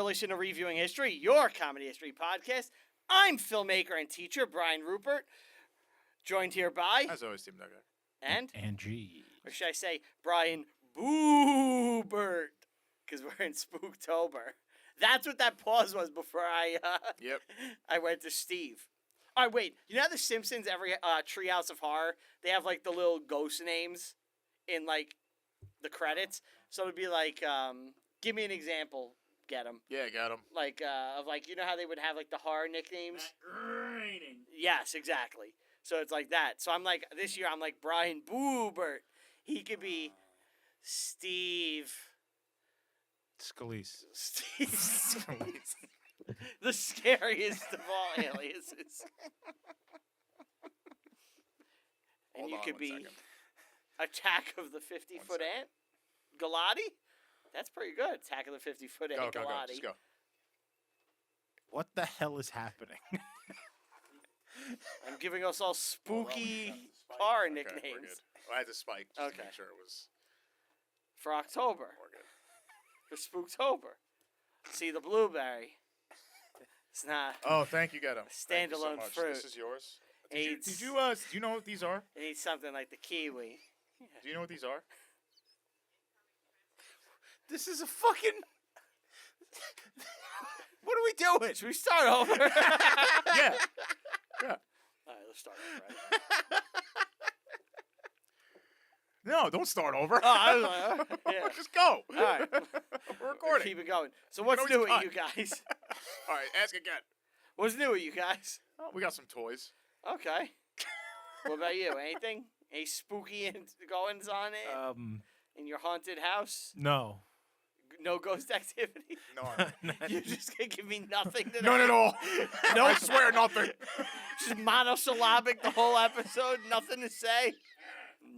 listening to Reviewing History, your comedy history podcast. I'm filmmaker and teacher Brian Rupert, joined here by... As always, Team Nugget. And? Angie. Or should I say Brian Boobert? Because we're in Spooktober. That's what that pause was before I went to Steve. All right, wait. You know how The Simpsons, every Treehouse of Horror, they have, like, the little ghost names in, like, the credits? So it would be like, give me an example. Get them. Yeah, got him. Like, of, like, you know how they would have, like, the horror nicknames? Raining. Yes, exactly. So it's like that. So I'm like, this year I'm like Brian Boobert. He could be Steve. Scalise. Steve Scalise. The scariest of all aliases. And you could be Attack of the 50-Foot Ant. Galati? That's pretty good. Attack of the 50-Foot Ant. Go, Galati. just go. What the hell is happening? I'm giving us all spooky horror nicknames. We're good. Well, I had to spike just to Okay. make sure it was... For October. We're good. For Spooktober. See the blueberry. It's not. Oh, thank you, get him. Standalone fruit. This is yours. It Do needs, you know what these are? it needs something like the kiwi. Do you know what these are? This is a fucking... What are we doing? Should we start over? Yeah. Yeah. All right, let's start over. Right? No, don't start over. Oh, I don't know. Yeah. Just go. All right. We're recording. Keep it going. So what's always new with cut. you guys? All right, ask again. What's new with you guys? Oh, we got some toys. Okay. What about you? Anything? Any spooky goings on it in your haunted house? No. No ghost activity? No. You're just going to give me nothing today? None at all. No, I swear nothing. Just monosyllabic the whole episode? Nothing to say?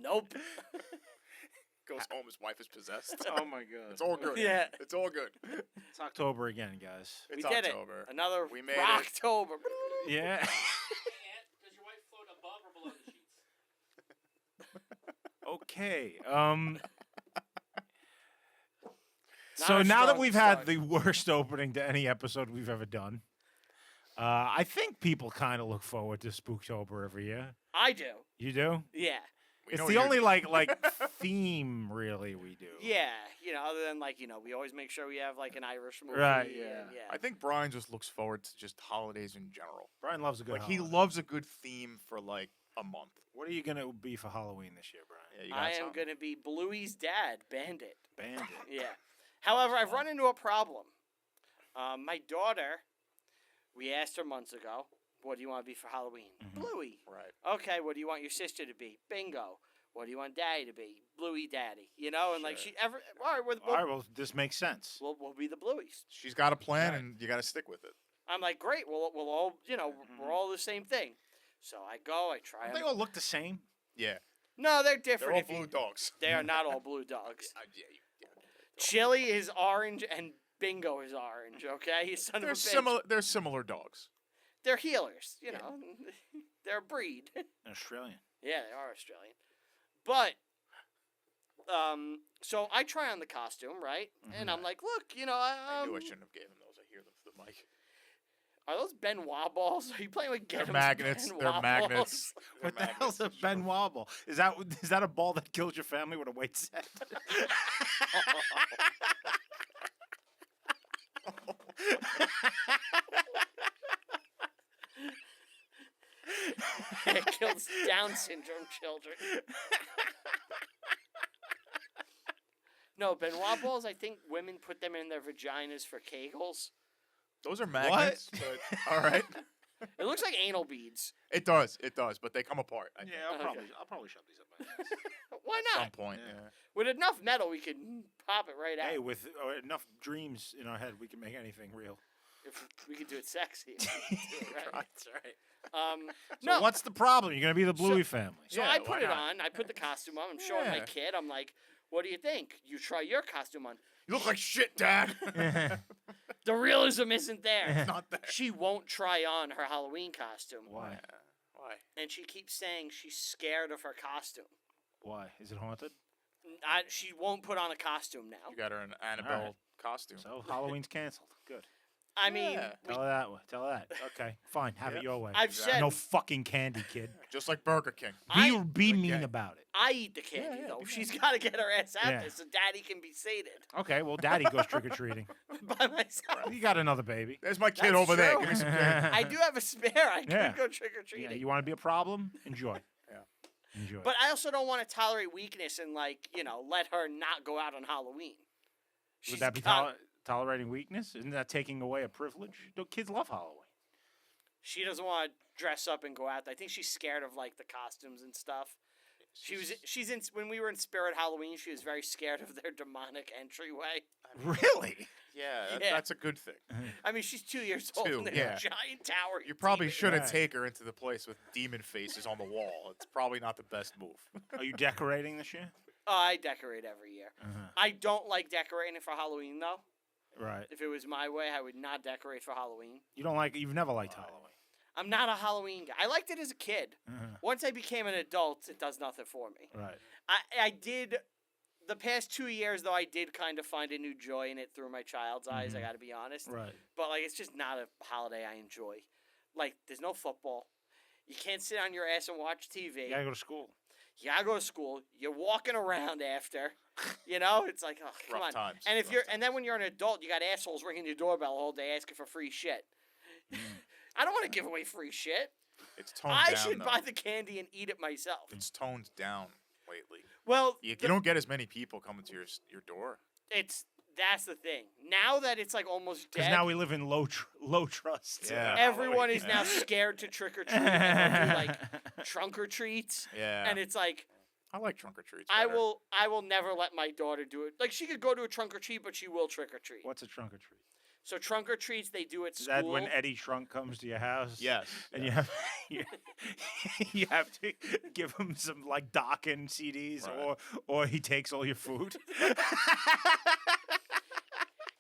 Nope. Goes home, his wife is possessed. Oh my god. It's all good. Yeah. It's all good. It's October again, guys. It's We did October. it. Another We made Rocktober. Yeah. Does your wife float above or below the sheets? Okay. Not So a now that strong we've had start. the worst opening to any episode we've ever done, I think people kind of look forward to Spooktober every year. I do. You do? Yeah. We It's know the you're- only like theme really we do. Yeah. You know, other than like, we always make sure we have like an Irish movie. Right, and, yeah. yeah. I think Brian just looks forward to just holidays in general. Brian loves a good Like he holiday. loves a good theme for like a month. What are you gonna be for Halloween this year, Brian? Yeah, you got I am something? going to be Bluey's dad, Bandit. Bandit. Yeah. However, I've run into a problem. My daughter, we asked her months ago, what do you want to be for Halloween? Mhm. Bluey. Right. Okay, what do you want your sister to be? Bingo. What do you want Daddy to be? Bluey Daddy. You know, and like Sure. all right, All right, well, this makes sense. we'll be the Blueys. She's got a plan, Right. and you got to stick with it. I'm like, great. We'll all, we're all the same thing. So I go, I try Don't 'em. they all look the same? Yeah. No, they're They're different. all if you- blue dogs. They are not all blue dogs. Yeah. Chili is orange and Bingo is orange. Okay, you son of a They're bitch. similar. They're similar dogs. They're healers. You Yeah. know, they're a breed. Australian. Yeah, they are Australian. But, so I try on the costume, right? And I'm like, look, I knew I shouldn't have given those. I hear them through the mic. are those Benoit balls? Are you playing with They're Getham's magnets. Benoit They're balls? magnets. What the hell's a Ben Wobble? Is that a ball that killed your family with a weight set? It kills Down syndrome children. No, Benoit balls, I think women put them in their vaginas for kegels. Those are magnets. But, all right. It looks like anal beads. It does. It does. But they come apart. I think, Yeah, Okay. I'll probably shove these up my ass. Why at some not? point. Yeah. Yeah. With enough metal, we could pop it right out. Hey, with enough dreams in our head, we can make anything real. If we could do it sexy. We could do it right. That's right. No, So what's the problem? You're gonna be the Bluey family. so Yeah, I why put it not? on. I put the costume on. I'm showing my Yeah. kid. I'm like, what do you think? You try your costume on. You look like shit, Dad. The realism isn't there. Not there. She won't try on her Halloween costume. Why? Why? And she keeps saying she's scared of her costume. Why? Is it haunted? She won't put on a costume now. You got her an Annabelle Alright. costume. So Halloween's canceled. Good. I mean, Yeah. Tell her that way. Tell her that. Okay, fine. Have Yeah. it your way. I've said No fucking candy, kid. Just like Burger King. Be Okay. mean about it. I eat the candy yeah, though. be She's nice. got to get her ass out Yeah. there so Daddy can be sated Okay, well, Daddy goes trick or treating. by myself. You got another baby. There's my kid That's over there. true. Give me some candy. I do have a spare. I could Yeah. go trick or Yeah, treating. you want to be a problem? Enjoy. Yeah. Enjoy. But I also don't want to tolerate weakness and let her not go out on Halloween. Would that be tolerating weakness? Isn't that taking away a privilege? Kids love Halloween. She doesn't want to dress up and go out. I think she's scared of like the costumes and stuff. She's in when we were in Spirit Halloween. She was very scared of their demonic entryway. Really? Yeah, Yeah. that's a good thing. I mean, she's 2 years old. 2, And there's yeah. a giant tower. You probably demon. shouldn't Right. take her into the place with demon faces on the wall. It's probably not the best move. Are you decorating this year? Oh, I decorate every year. I don't like decorating for Halloween though. Right. If it was my way, I would not decorate for Halloween. You don't like. You've never liked Halloween. I'm not a Halloween guy. I liked it as a kid. Once I became an adult, it does nothing for me. Right. I did the past 2 years though. I did kind of find a new joy in it through my child's eyes. I got to be honest. Right. But like, it's just not a holiday I enjoy. Like, there's no football. You can't sit on your ass and watch TV. You gotta go to school. You gotta go to school. You're walking around after. It's like, oh, come Rough on. times. And if Rough you're, times. and then when you're an adult, you got assholes ringing your doorbell all day asking for free shit. I don't want to give away free shit. It's toned I down. should though. buy the candy and eat it myself. It's toned down lately. Well, You don't get as many people coming to your door. that's the thing. Now that it's like almost Because dead, now we live in low trust. Yeah. everyone is Yeah. now scared to trick or treat. And they'll do like trunk or treats, Yeah. and it's like I like trunk or treats. I better. will never let my daughter do it. Like, she could go to a trunk or treat, but she will trick or treat. What's a trunk or treat? So trunk or treats they do at Is school. that when Eddie Trunk comes to your house? Yes. And you have you have to give him some like Dokken CDs, Right. or he takes all your food.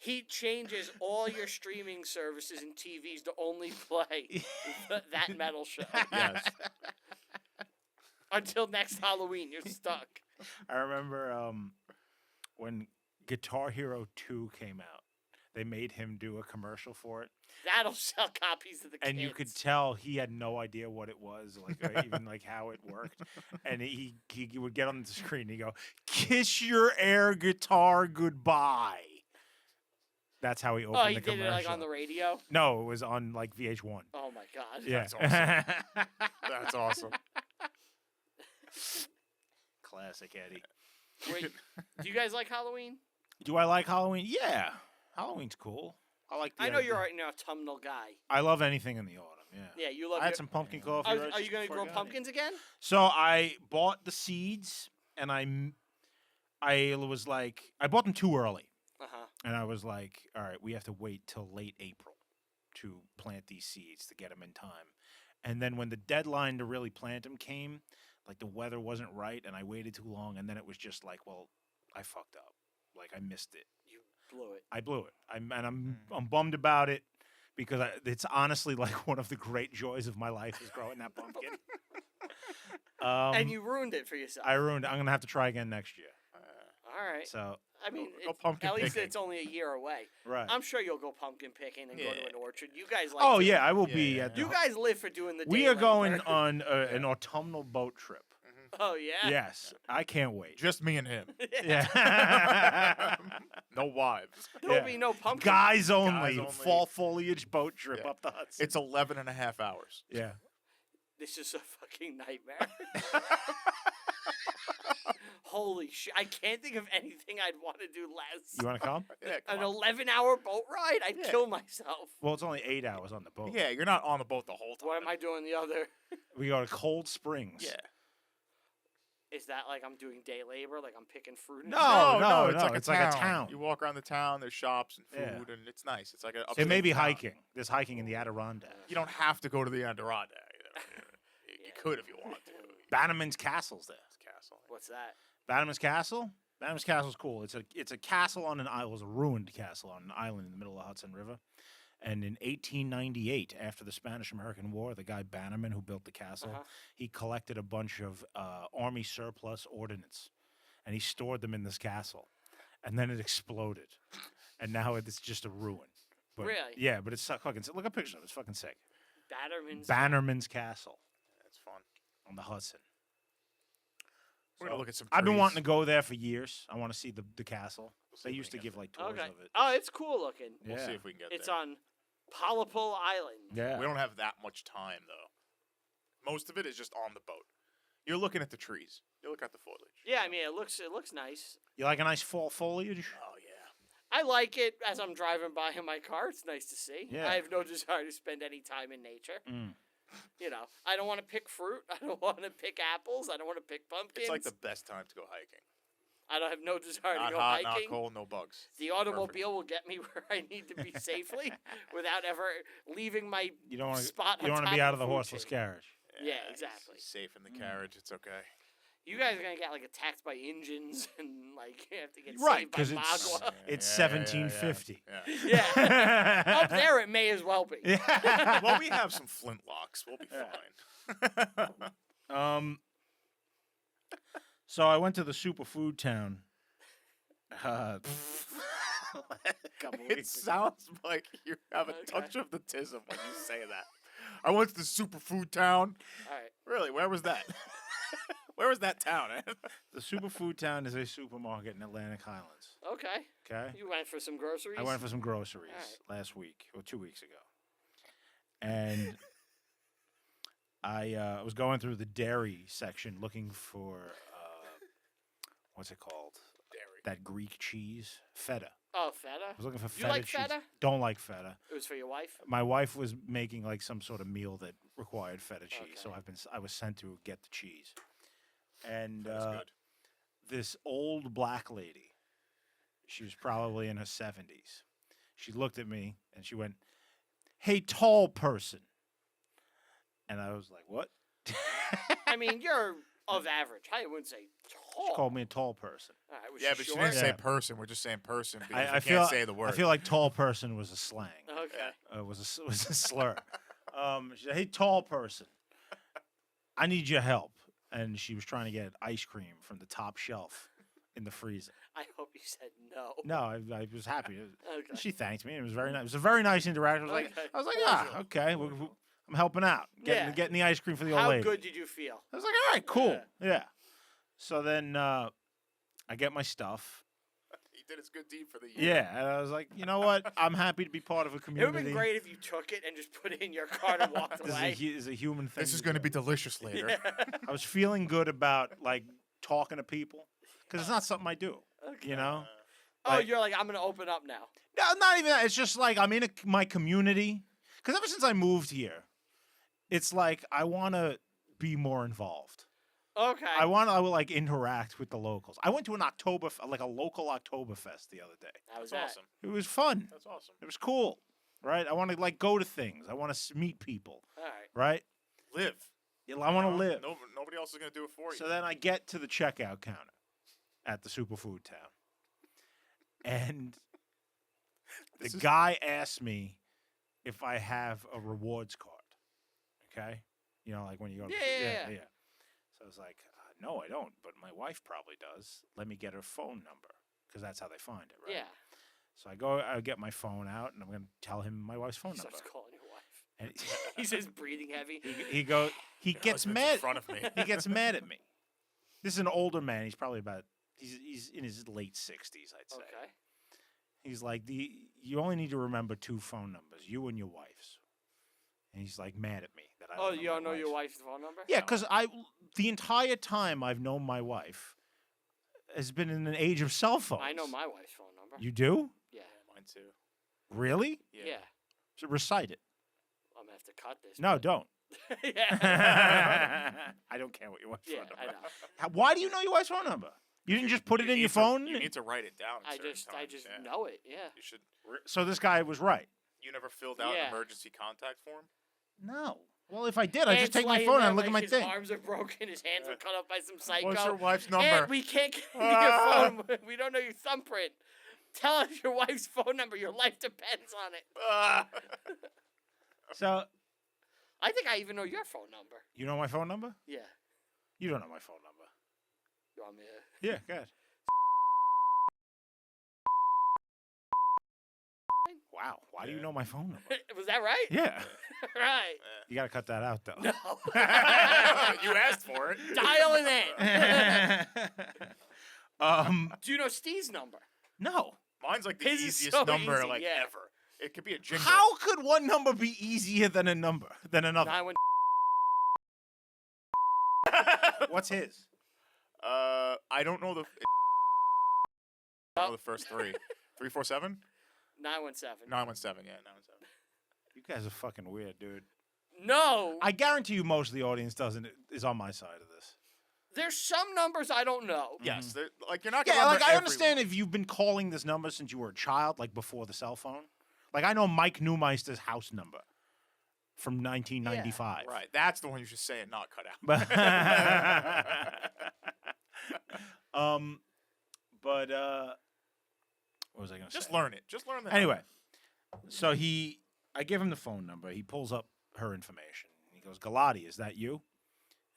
He changes all your streaming services and TVs to only play that metal show. Yes. Until next Halloween, you're stuck. I remember when Guitar Hero 2 came out. They made him do a commercial for it, That'll sell copies to the kids. and you could tell he had no idea what it was, like or even like how it worked. And he would get on the screen and he'd go, "Kiss your air guitar goodbye." That's how he opened Oh, he the did commercial. it like on the radio. No, it was on like VH1. Oh my god. Yeah, That's awesome. That's awesome. Classic Eddie. Wait, do you guys like Halloween? Do I like Halloween? Yeah, Halloween's cool. I like. The I know idea. you're an autumnal guy. I love anything in the autumn. Yeah. Yeah, you love. I had your- some pumpkin coffee. Are roasts you going to before I grow got here. pumpkins again? So I bought the seeds, and I was like, I bought them too early, and I was like, all right, we have to wait till late April to plant these seeds to get them in time. And then when the deadline to really plant them came, like the weather wasn't right, and I waited too long, and then it was just like, well, I fucked up. Like I missed it. You blew it. I blew it. I'm bummed about it because it's honestly like one of the great joys of my life is growing that pumpkin. And you ruined it for yourself. I ruined it. I'm gonna have to try again next year. All right. So I mean, Go pumpkin at least picking. it's only a year away. right. I'm sure you'll go pumpkin picking and go to Yeah. an orchard. You guys like? Oh to- yeah, I will Yeah, be yeah, at the. You guys live for doing the. We day are going labor. on an autumnal boat trip. Oh yeah. Yes, I can't wait. Just me and him. Yeah. No wives. There'll Yeah. be no pumpkin. Guys only. only. Fall foliage boat trip Yeah. up the Hudson. It's 11 and a half hours. yeah. This is a fucking nightmare. Holy shit! I can't think of anything I'd want to do less. You want to come? Yeah, come An on. 11-hour boat ride? I'd Yeah. kill myself. Well, it's only 8 hours on the boat. Yeah, you're not on the boat the whole time. What am I doing the other? We go to Cold Springs. Yeah. Is that like I'm doing day labor? Like I'm picking fruit? And No, shit? no, it's like, it's a, like a town. town. You walk around the town, there's shops and Yeah. food, and it's nice. It's like a. It upstate may be town. hiking. There's hiking in the Adirondacks. You don't have to go to the Adirondack. You could if you want to. Bannerman's Castle's there. It's castle. What's that? Bannerman's Castle? Bannerman's Castle's cool. It's a castle on an island. It was a ruined castle on an island in the middle of the Hudson River. And in 1898, after the Spanish-American War, the guy Bannerman who built the castle, he collected a bunch of Army surplus ordnance, and he stored them in this castle. And then it exploded, and now it's just a ruin. But, Really? Yeah, but it's fucking. Look at pictures of it. It's fucking sick. Bannerman's Castle. That's fun. On the Hudson. We're gonna look at some. I've been trees. wanting to go there for years. I want to see the castle. see They if we used to can give get like tours Okay. of it. Oh, it's cool looking. Yeah. We'll see if we can get It's there. on Polypole Island. Yeah. We don't have that much time though. Most of it is just on the boat. You're looking at the trees. You look at the foliage. Yeah, I mean it looks nice. You like a nice fall foliage? Oh yeah. I like it as I'm driving by in my car. It's nice to see. Yeah. I have no desire to spend any time in nature. Mm. You know, I don't want to pick fruit. I don't want to pick apples. I don't want to pick pumpkins. It's like the best time to go hiking. I don't have no desire Not to go hot, hiking. not cold, no bugs. The automobile will get me where I need to be safely without ever leaving my You don't want to. spot. You don't want to be out of the horseless carriage. Yeah, it's exactly. Safe in the carriage. It's okay. You guys are gonna get like attacked by engines and like you have to get Right, saved by because Magua. it's Yeah, 1750. Yeah. Yeah, up there it may as well be. Yeah. Well, we have some flintlocks. We'll be fine. So I went to the superfood town. A couple It weeks ago. sounds like you have a Okay. touch of the tism when you say that. I went to the superfood town. All right. Really? Where was that? Where was that town? The superfood town is a supermarket in Atlantic Highlands. Okay. Okay. You went for some groceries. I went for some groceries last week or 2 weeks ago, and I was going through the dairy section looking for what's it called? Dairy. That Greek cheese, feta. Oh, feta. I was looking for You feta like cheese. feta? Don't like feta. It was for your wife. My wife was making like some sort of meal that required feta cheese, so Okay. I was sent to get the cheese, and That's good. this old black lady, she was probably in her 70s. She looked at me and she went, "Hey, tall person," and I was like, "What?" I mean, you're of average height. I wouldn't say tall. She called me a tall person. All right, was Yeah, she but she short? didn't say Yeah. person. We're just saying person because I we feel can't say the word. I feel like tall person was a slang. Okay. Was a slur. She said, "Hey, tall person, I need your help." And she was trying to get ice cream from the top shelf in the freezer. I hope you said no. No, I was happy. Okay. She thanked me. It was very nice. It was a very nice interaction. Okay. I was like, Cordial. okay, I'm helping out, Yeah. getting the ice cream for the old How lady. good did you feel? I was like, all right, cool, yeah. So then I get my stuff. He did his good deed for the year. Yeah, and I was like, you know what? I'm happy to be part of a It would community. have been great if you took it and just put it in your cart and walked This away. is a human thing. This is to going to do. be delicious later. I was feeling good about like talking to people because it's not something I do. Okay. You know? Oh, Like- you're like, I'm gonna open up now. No, not even that. It's just like I'm in my community. Because ever since I moved here, it's like I want to be more involved. Okay. I want to like interact with the locals. I went to an like a local Oktoberfest the other day. How was That's that? awesome. It was fun. That's awesome. It was cool, right? I want to like go to things. I want to meet people, All right. right? Live. Yeah, I want to live. Nobody else is going to do it for you. So then I get to the checkout counter at the superfood town, and the guy asked me if I have a rewards card. Okay, you know, like when you go. Yeah. So I was like, no, I don't, but my wife probably does. Let me get her phone number because that's how they find it, right? Yeah. So I get my phone out, and I'm going to tell him my wife's phone He number. starts calling your wife. And He says breathing heavy. he gets Husband's in mad. front of me. He gets mad at me. This is an older man. He's probably he's in his late 60s, I'd say. Okay. He's like, you only need to remember 2 phone numbers, you and your wife's. And he's like mad at me that I Oh, don't you don't know your wife's. wife's phone number? Yeah, because the entire time I've known my wife has been in an age of cell phones. I know my wife's phone number. You do? Yeah. Mine too. Really? Yeah. So recite it. I'm gonna have to cut this. No, but- don't. yeah. I don't care what your wife's Yeah, phone I number. know. Why do you know your wife's phone number? You didn't just put it in need your to- phone? You need to write it down. I certain just times, yeah. know it. Yeah. You should. So this guy was right. You never filled out Yeah. an emergency contact form. No. Well, if I did, I'd just Ant's take my laying phone there and look at like my his thing. arms are broken. His hands were cut off by some psycho. What's your wife's Ant, number? we can't get your phone. We don't know your thumbprint. Tell us your wife's phone number. Your life depends on it. So, I think I even know your phone number. you know my phone number? Yeah. You don't know my phone number. You want me to? Yeah, go ahead. Wow. Why do you know my phone number? Was that right? Yeah. Right. You got to cut that out, though. No. You asked for it. Dial it in. um, Do you know Steve's number? no. Mine's like the His is easiest so number easy, like yeah. ever. It could be a jingle. How could one number be easier than another? 9-1. What's his? I don't know the. I know the first three. 347? 917. 917. Yeah, 917. You guys are fucking weird, dude. No. I guarantee you most of the audience is on my side of this. There's some numbers I don't know. Yes, like you're not gonna Yeah, like remember I understand everyone. if you've been calling this number since you were a child, like before the cell phone. Like I know Mike Neumeister's house number from 1995. Right, that's the one you should say and not cut out. But what was I going to say? Just learn it. Just learn that. Anyway, so I give him the phone number. He pulls up her information. He goes, Galati, is that you?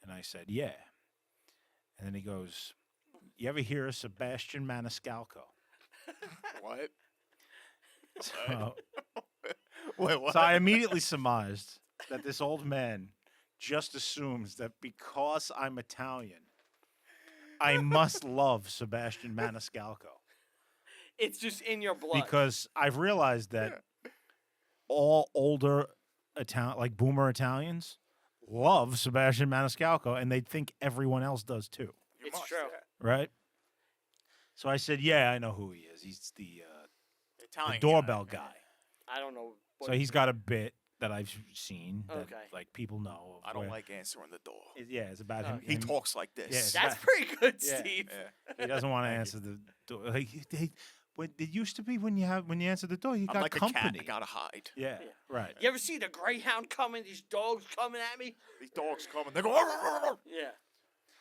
And I said, yeah. And then he goes, you ever hear of Sebastian Maniscalco? What? So, Wait, what? so I immediately surmised that this old man just assumes that because I'm Italian, I must love Sebastian Maniscalco. It's just in your blood. Because I've realized that all older like boomer Italians love Sebastian Maniscalco, and they think everyone else does too. You It's must, true. yeah. Right? So I said, yeah, I know who he is. He's the Italian doorbell guy. I don't know. What So he's got a bit that I've seen that Okay. like people know. Of I don't where- like answering the door. Yeah, it's about him. He him- talks like this. Yes. That's pretty good, Yeah. Steve. Yeah. He doesn't want to Thank you. answer the door. Like, when it used to be when you answer the door, you I'm got like company. a cat. I gotta hide. Yeah, right. You ever see the Greyhound coming? These dogs coming at me? These dogs coming. They go. "Arr, arr, arr." Yeah.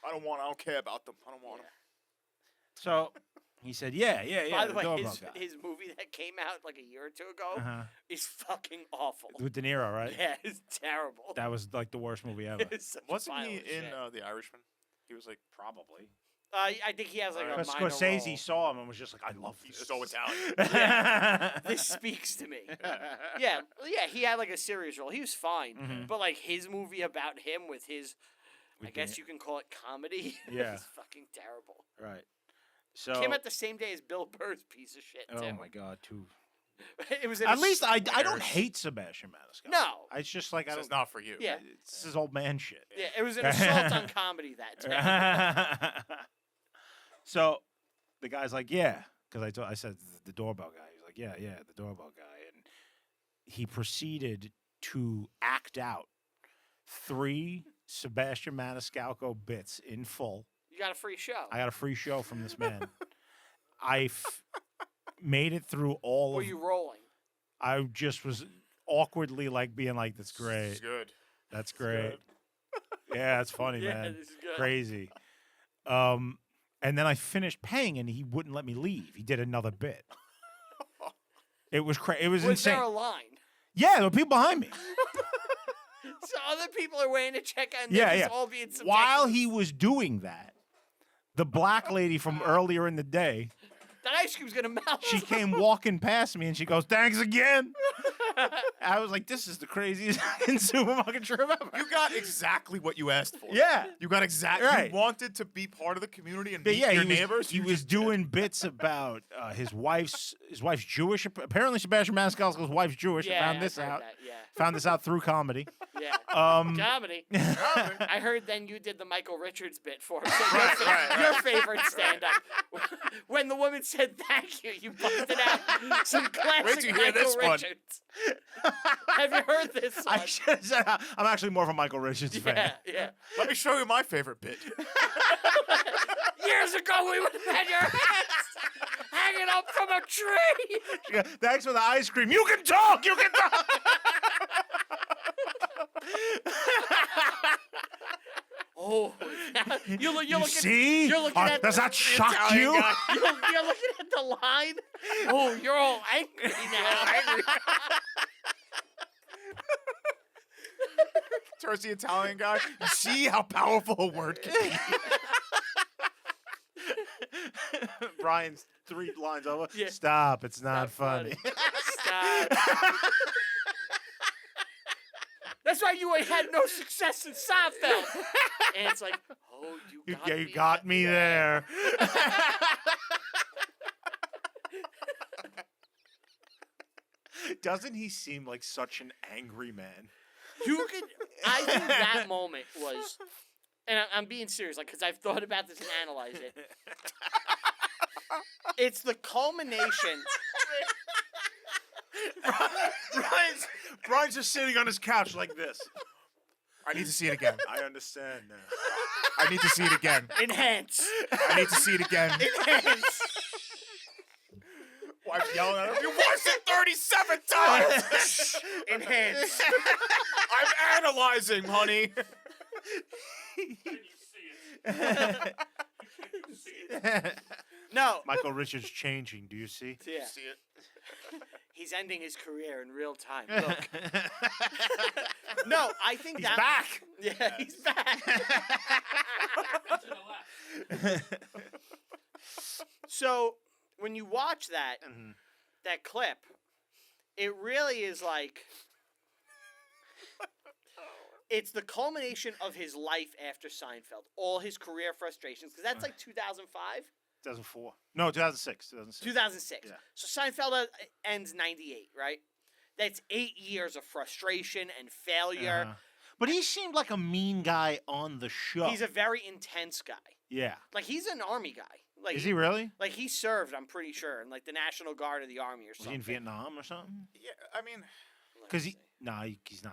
I don't care about them. I don't want them. So he said, yeah. By the way, doorbell guy. his movie that came out like a year or two ago Uh-huh. is fucking awful. With De Niro, right? Yeah, it's terrible. That was like the worst movie ever. It's such Wasn't he violent in shit. The Irishman? He was like Probably. I think he has like a Because minor Scorsese role. saw him and was just like, I love he's this. so Italian. This speaks to me. Yeah, he had like a serious role. He was fine, Mhm. but like his movie about him with his, I With guess the- you can call it comedy. Yeah. is fucking terrible. Right. So. Came out the same day as Bill Burr's piece of shit too. Oh my God, too. It was in At a least I don't Weird. hate Sebastian Maniscalco. No. It's just like I This don't. is not for you. Yeah. It's his old man shit. Yeah, it was an assault on comedy that day. So the guy's like, yeah, because I said the doorbell guy. He's like, yeah, the doorbell guy, and he proceeded to act out 3 Sebastian Maniscalco bits in full. You got a free show. I got a free show from this man. I made it through all Were of. you rolling? I just was awkwardly like being like, "That's It's great, good. that's great." Yeah, that's funny, Yeah, man. this is good. Crazy. And then I finished paying, and he wouldn't let me leave. He did another bit. It was crazy. It was Was insane. there a line? Yeah, there were people behind me. So other people are waiting to check out and Yeah, they're yeah. just all being subjected. While he was doing that, the black lady from earlier in the day, That ice cream's gonna melt. she came walking past me, and she goes, "Thanks again." I was like, "This is the craziest fucking supermarket trip ever." You got exactly what you asked for. Yeah. You got exactly. Right. You wanted to be part of the community and But meet yeah, your he was, neighbors. he You was just did. doing bits about his wife's Jewish. Apparently, Sebastian Maniscalco's wife's Jewish. Yeah, I found I've this heard out. that, yeah. Found this out through comedy. Yeah. Comedy. I I heard then you did the Michael Richards bit for him. Right, right. Your favorite stand-up. When the woman said thank you, you busted out some classic Wait till you hear Michael this one. Richards. Have you heard this one? should have said I'm actually more of a Michael Richards Yeah, fan. yeah. Let me show you my favorite bit. Years ago, we would have had your hands hanging up from a tree. She goes, "Thanks for the ice cream. You can talk. You can talk." Oh, you're You looking. see? You're looking at Does the that shock Italian you? guy. You're looking at the line. Oh, you're all angry now. Turns the Italian guy. You see how powerful a word can be. Brian's 3 lines over. Yeah. Stop. It's not Not funny. funny. God. That's why you ain't had no success in Seinfeld. And it's like, oh, You got me there. Doesn't he seem like such an angry man? I think that moment was, and I'm being serious, like, because I've thought about this and analyzed it. It's the culmination. Brian's just sitting on his couch like this. I need to see it again. I understand now. I need to see it again. Enhance. I need to see it again. Enhance. Wife's yelling at him. You watched it 37 times. Enhance. I'm analyzing, honey. Can you see it? No. Michael Richards changing. Do you see? Yeah. See it? He's ending his career in real time. Look. No, I think He's that. back. Yeah, he's back. To the left. So when you watch that clip, it really is like it's the culmination of his life after Seinfeld, all his career frustrations, because that's like 2005, 2004. No, 2006. 2006. Yeah. So Seinfeld ends 98, right? That's 8 years of frustration and failure. Uh-huh. But he seemed like a mean guy on the show. He's a very intense guy. Yeah. Like he's an army guy. Like Is he really? Like he served, I'm pretty sure, in like the National Guard of the Army or Was something. he in Vietnam or something? Yeah, I mean, Because he's not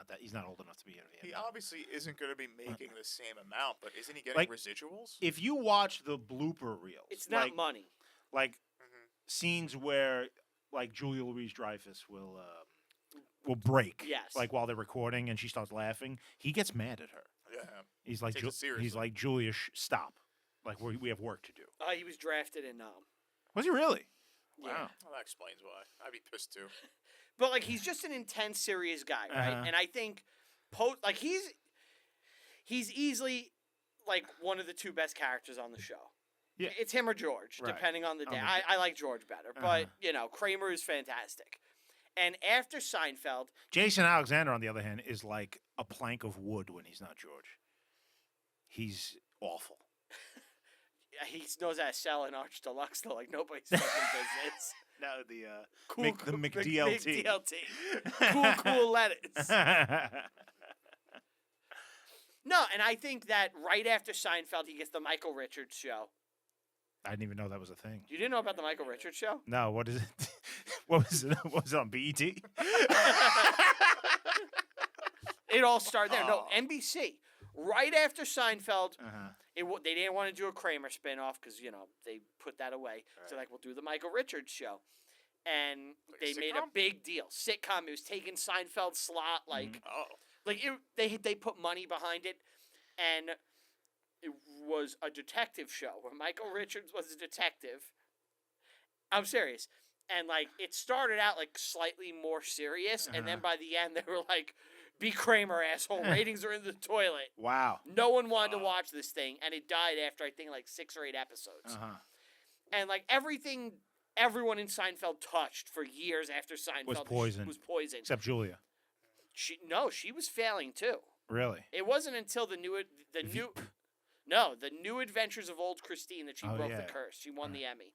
that. He's not old enough to be in he Vietnam. obviously isn't going to be making the same amount, but isn't he getting Like, residuals? If you watch the blooper reels, It's not money. like Mhm. scenes where like Julia Louis-Dreyfus will break, Yes. like while they're recording and she starts laughing, he gets mad at her. Yeah. He's like, Takes it seriously. he's like, Julia, stop. Like we have work to do. He was drafted in Was he really? yeah. Wow. Well, that explains why. I'd be pissed too. But like he's just an intense, serious guy, right? Uh-huh. And I think he's easily like one of the two best characters on the show. Yeah. It's him or George, Right. depending on the day. On the day. I like George better, but Kramer is fantastic. And after Seinfeld, Jason Alexander, on the other hand, is like a plank of wood when he's not George. He's awful. he knows how to sell an Arch Deluxe though, like nobody's fucking business. No, the Cool, McDLT. McDLT. Cool lettuce. No, and I think that right after Seinfeld, he gets the Michael Richards show. I didn't even know that was a thing. You didn't know about the Michael Richards show? No, what is it? What was it? What was it on BET? It all started there. No, NBC. Right after Seinfeld, Uh-huh. they didn't want to do a Kramer spinoff because, they put that away. So, Right. like, we'll do the Michael Richards show. And Like a they made a sitcom? big deal. Sitcom. It was taking Seinfeld's slot. Like, Oh. they put money behind it. And it was a detective show where Michael Richards was a detective. I'm serious. And, like, it started out, like, slightly more serious. And then by the end, they were like, be Kramer, asshole. Ratings are in the toilet. Wow. No one wanted to watch this thing. And it died after, I think, like 6 or 8 episodes. Uh-huh. And, like, everything everyone in Seinfeld touched for years after Seinfeld Was poison. Was poison. Except Julia. She was failing, too. Really? It wasn't until the new Adventures of Old Christine that she broke the curse. She won the Emmy.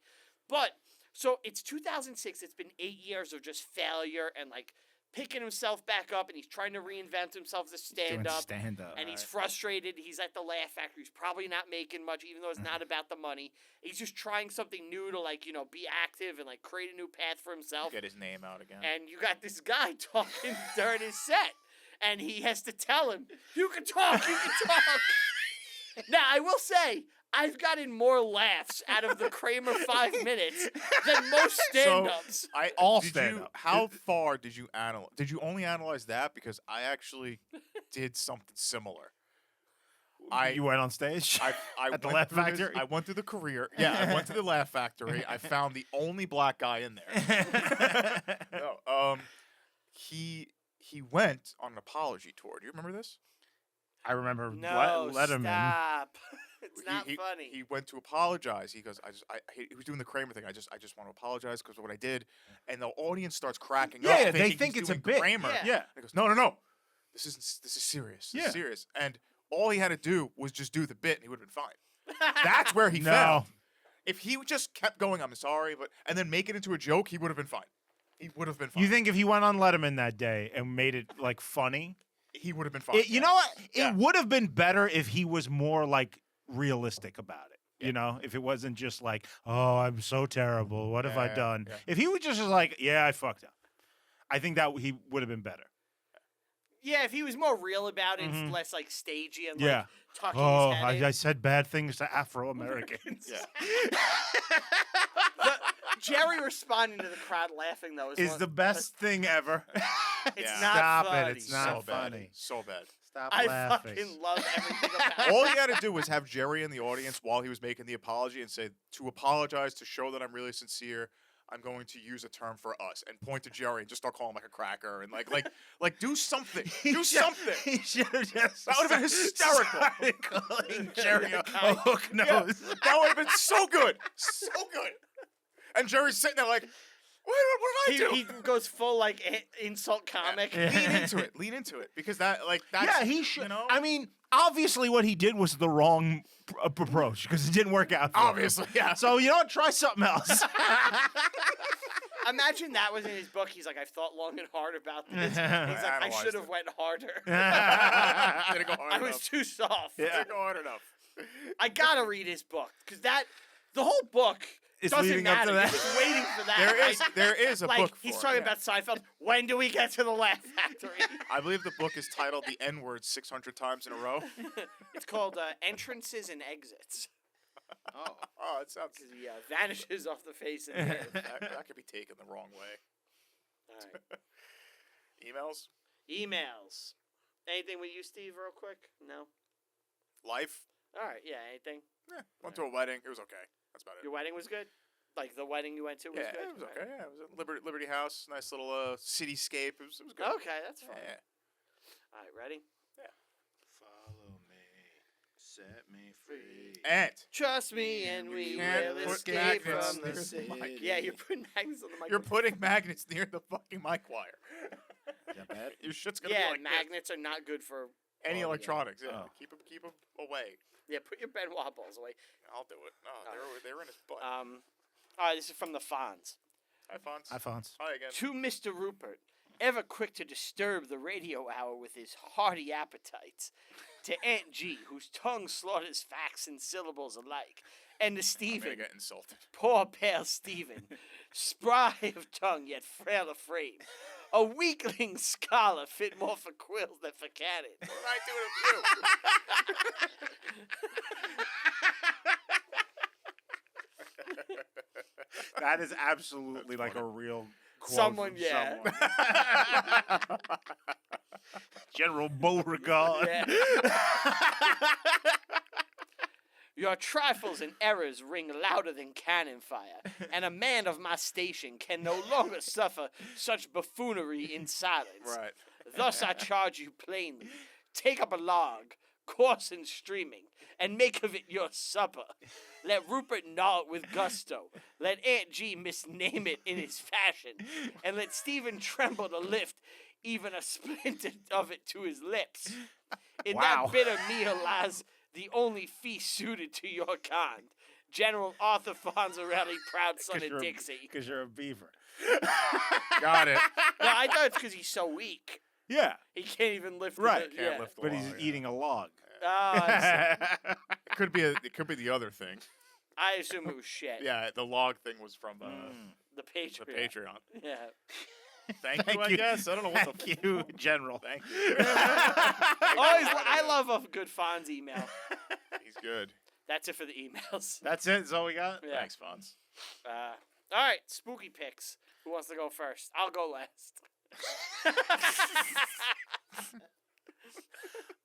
But so it's 2006. It's been 8 years of just failure and like picking himself back up, and he's trying to reinvent himself as a stand-up. Stand-up. And he's frustrated. He's at the Laugh Factory. He's probably not making much, even though it's not about the money. He's just trying something new to be active and like create a new path for himself. Get his name out again. And you got this guy talking during his set. And he has to tell him, you can talk. Now, I will say, I've gotten more laughs out of the Kramer 5 minutes than most stand-ups. How far did you analyze? Did you only analyze that? Because I actually did something similar. You went on stage? I At the went Laugh through this- Factory? I went through the career. Yeah, I went to the Laugh Factory. I found the only black guy in there. No, he went on an apology tour. Do you remember this? I remember No, Letterman. stop. It's not funny. He went to apologize. He goes, he was doing the Kramer thing. I just want to apologize because of what I did. And the audience starts cracking up. Yeah, they thinking think he's it's a doing bit. Kramer. Yeah. And he goes, no. This is serious. This Yeah. is serious. And all he had to do was just do the bit, and he would have been fine. That's where he No. failed. If he just kept going, I'm sorry, and then make it into a joke, he would have been fine. He would have been fine. You think if he went on Letterman that day and made it like funny, he would have been fine? you know what? Yeah. It would have been better if he was more like realistic about it. Yeah. You know, if it wasn't just like, "Oh, I'm so terrible. What have I Yeah, done?" yeah. If he was just like, "Yeah, I fucked up," I think that he would have been better. Yeah, if he was more real about it, Mhm. less like stagey and Yeah. like tucking Oh, his head in. I said bad things to Afro Americans. Yeah. Jerry responding to the crowd laughing though Is the best thing ever. It's Yeah. not Stop funny. it. It's not so funny. bad. So bad. Stop I laughing. fucking love everything about it. All he had to do was have Jerry in the audience while he was making the apology and say, to apologize, to show that I'm really sincere, I'm going to use a term for us, and point to Jerry and just start calling him like a cracker and like do something. Do something. He should have just. That would have been hysterical. started calling Jerry a Yeah. hook nose. That would have been so good. So good. And Jerry's sitting there like, what did I do? He goes full like insult comic. Yeah. Lean into it. Because that's Yeah, he should. You know? I mean, obviously, what he did was the wrong approach because it didn't work out. For him. Obviously, yeah. So you know what? Try something else. Imagine that was in his book. He's like, I've thought long and hard about this. He's like, I Analyzed should have it. went harder. Didn't go hard I enough. was too soft. Yeah. Didn't go hard enough. I gotta read his book because the whole book It's doesn't leading up matter. to You're that. just waiting for that. There is a like book he's for talking it, yeah. about Seinfeld. When do we get to the Laugh Factory? I believe the book is titled "The N Word 600 Times in a Row." It's called Entrances and Exits. Oh, it sounds. Because he vanishes off the face of the earth. That could be taken the wrong way. All right. Emails, Emails. Anything with you, Steve, real quick? No? life. All right, yeah, anything? Went to a wedding. It was okay. That's about it. Your wedding was good? Like the wedding you went to was Yeah, good? it was okay. Yeah, it was at Liberty House. Nice little cityscape. It was good. Okay, that's fine. Yeah. All right, ready? Follow me, set me free. And Trust me and we can't will put escape magnets from the near the city. mic. Yeah, you're putting magnets on the you're microphone. putting magnets near the fucking mic wire. Is that bad? Your shit's gonna Yeah, be like this. magnets are not good for Any audio. electronics. Yeah, Oh. keep them away. Yeah, put your Benoit balls away. I'll do it. No, they were in his butt. All right, this is from the Fonz. Hi, Fonz. Hi, Fonz. Hi again. To Mr. Rupert, ever quick to disturb the radio hour with his hearty appetites. To Aunt G, whose tongue slaughters facts and syllables alike. And to I'm Stephen, gonna get insulted. poor pale Stephen, spry of tongue yet frail of frame. A weakling scholar fit more for quills than for cannon. What did I do to you? That is absolutely like a real quote Someone, from yeah. someone. General Beauregard. Yeah. Your trifles and errors ring louder than cannon fire, and a man of my station can no longer suffer such buffoonery in silence. Right. Thus I charge you plainly, take up a log, coarse and streaming, and make of it your supper. Let Rupert gnaw it with gusto, let Aunt G misname it in his fashion, and let Stephen tremble to lift even a splinter of it to his lips. In Wow. that bitter meal lies the only feast suited to your kind. General Arthur Fonzarelli, proud son of Dixie. Because you're a beaver. Got it. No, I thought it's because he's so weak. Yeah, He can't even lift Right. the... Can't lift the but log, he's yeah. eating a log. Oh, I see. It could be the other thing. I assume it was shit. Yeah, the log thing was from The Patreon. the Patreon. Yeah. Thank, Thank you, I you. guess. I don't know what the Thank you, General. Thank you. I love a good Fonz email. He's good. That's it for the emails. That's it. That's all we got. Yeah. Thanks, Fonz. All right, spooky picks. Who wants to go first? I'll go last.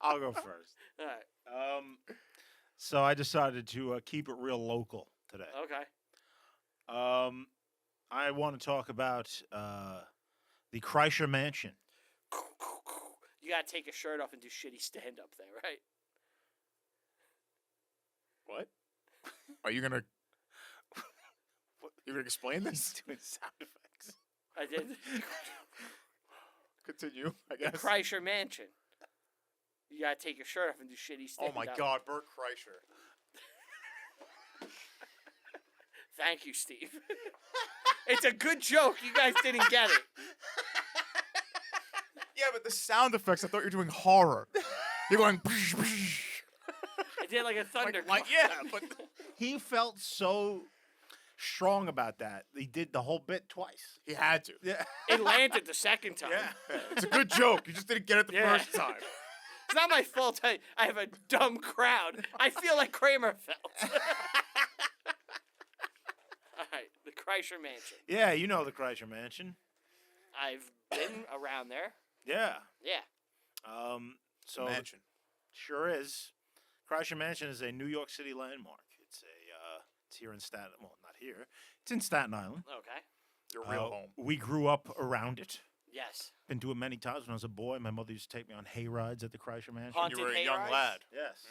I'll go first. All right. So I decided to keep it real local today. Okay. I want to talk about the Kreischer Mansion. You gotta take your shirt off and do shitty stand up there, right? What? Are you gonna? You gonna explain this? He's doing sound effects. I did. Continue. I The guess. Kreischer Mansion. You gotta take your shirt off and do shitty stand Oh my God, Bert Kreischer. Thank you, Steve. It's a good joke. You guys didn't get it. Yeah, but the sound effects. I thought you were doing horror. You're going. I did like a thunder. Like yeah, but He felt so strong about that. He did the whole bit twice. he had to. Yeah. It landed the second time. Yeah, it's a good joke. You just didn't get it the Yeah. first time. It's not my fault I have a dumb crowd. I feel like Kramer felt. All right, the Kreischer Mansion. Yeah, you know the Kreischer Mansion. I've been around there. Yeah. Yeah. So Mansion. sure is. Kreischer Mansion is a New York City landmark. It's here in Staten. Well, not here. It's in Staten Island. Okay. Your real home. We grew up around it. Yes. Been to it many times when I was a boy. My mother used to take me on hay rides at the Kreischer Mansion. Haunted You were a hay young rides? lad. Yes.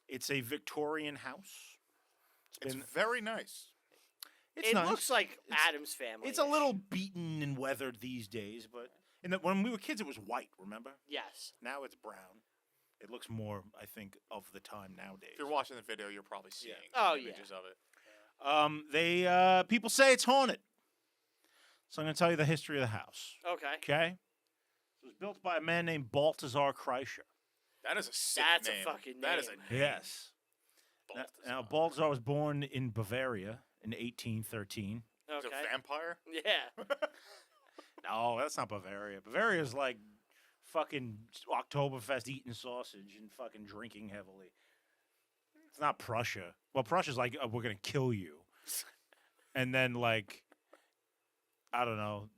It's a Victorian house. It's very nice. It's It nice. looks like It's- Adam's family. It's a little beaten and weathered these days, but when we were kids, it was white. Remember? Yes. Now it's brown. It looks more, I think, of the time nowadays. If you're watching the video, you're probably seeing Oh, yeah. images of it. People say it's haunted. So I'm going to tell you the history of the house. Okay. Okay? It was built by a man named Balthazar Kreischer. That is a sick That's a name. fucking That is name. a name. Yes. Now, Balthazar was born in Bavaria in 1813. He's Okay. a vampire. Yeah. No, that's not Bavaria. Bavaria's like fucking Oktoberfest eating sausage and fucking drinking heavily. It's not Prussia. Well, Prussia's like, we're going to kill you. And then, like, I don't know,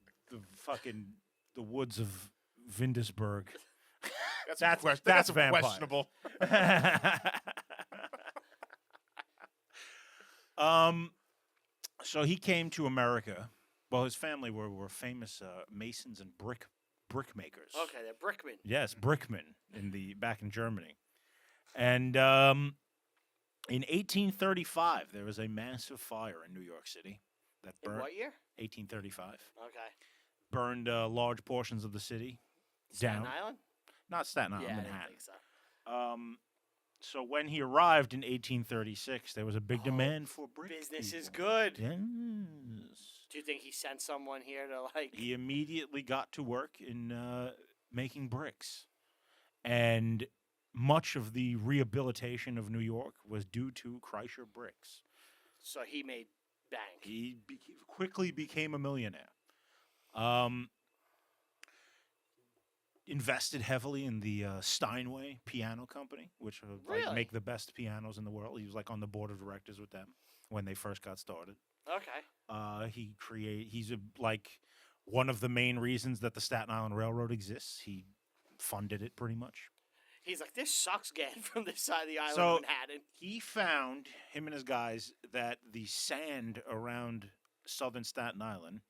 the woods of Vindesberg. That's vampire. questionable. So he came to America. Well, his family were famous masons and brick makers. Okay, they're Brickman. Yes, brickmen back in Germany. And in 1835, there was a massive fire in New York City that In burned. what year? 1835 Okay. burned large portions of the city Staten down. Island? Not Staten Island, Yeah, I didn't Manhattan. think so. So when he arrived in 1836, there was a big demand for brick. Business is people. good. Yes. Do you think he sent someone here to like? He immediately got to work in making bricks, and much of the rehabilitation of New York was due to Kreischer bricks. So he made bank. He quickly became a millionaire. Invested heavily in the Steinway Piano Company, which would Really? make the best pianos in the world. He was like on the board of directors with them when they first got started. Okay. He's one of the main reasons that the Staten Island Railroad exists. He funded it pretty much. He's like, this sucks getting from this side of the island So- of Manhattan. He found, him and his guys, that the sand around southern Staten Island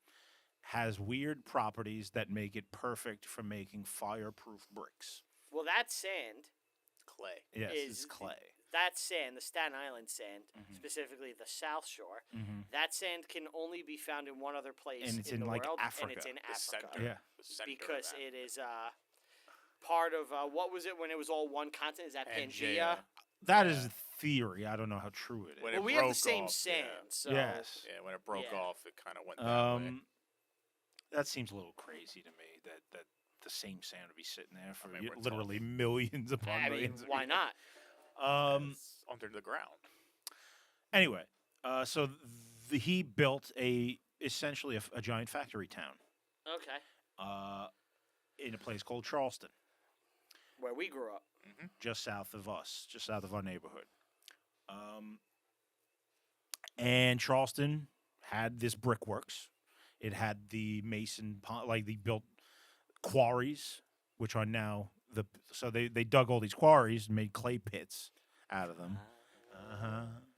has weird properties that make it perfect for making fireproof bricks. Well, that sand, Clay. Yes, it's Is- clay. that sand, the Staten Island sand, Mhm. specifically the South Shore, Mm-hmm. that sand can only be found in one other place And it's in in, the like, world, Africa. and it's in The Africa. center. Yeah. The center of Because that. it is part of what was it when it was all one continent? Is that Pangea? That is theory. I don't know how true it is. When Well, it we have the broke same off, sand, yeah. so Yes. Yeah, when it broke Yeah. off, it kind of went that way. That seems a little crazy to me. That the same sand would be sitting there for mean, we're literally millions upon I mean, millions. of why years. not? It's under the ground. Anyway, so he built essentially a giant factory town Okay, in a place called Charleston, where we grew up. just south of us, just south of our neighborhood. And Charleston had this brickworks. It had the they built quarries, which are now so they dug all these quarries and made clay pits out of them.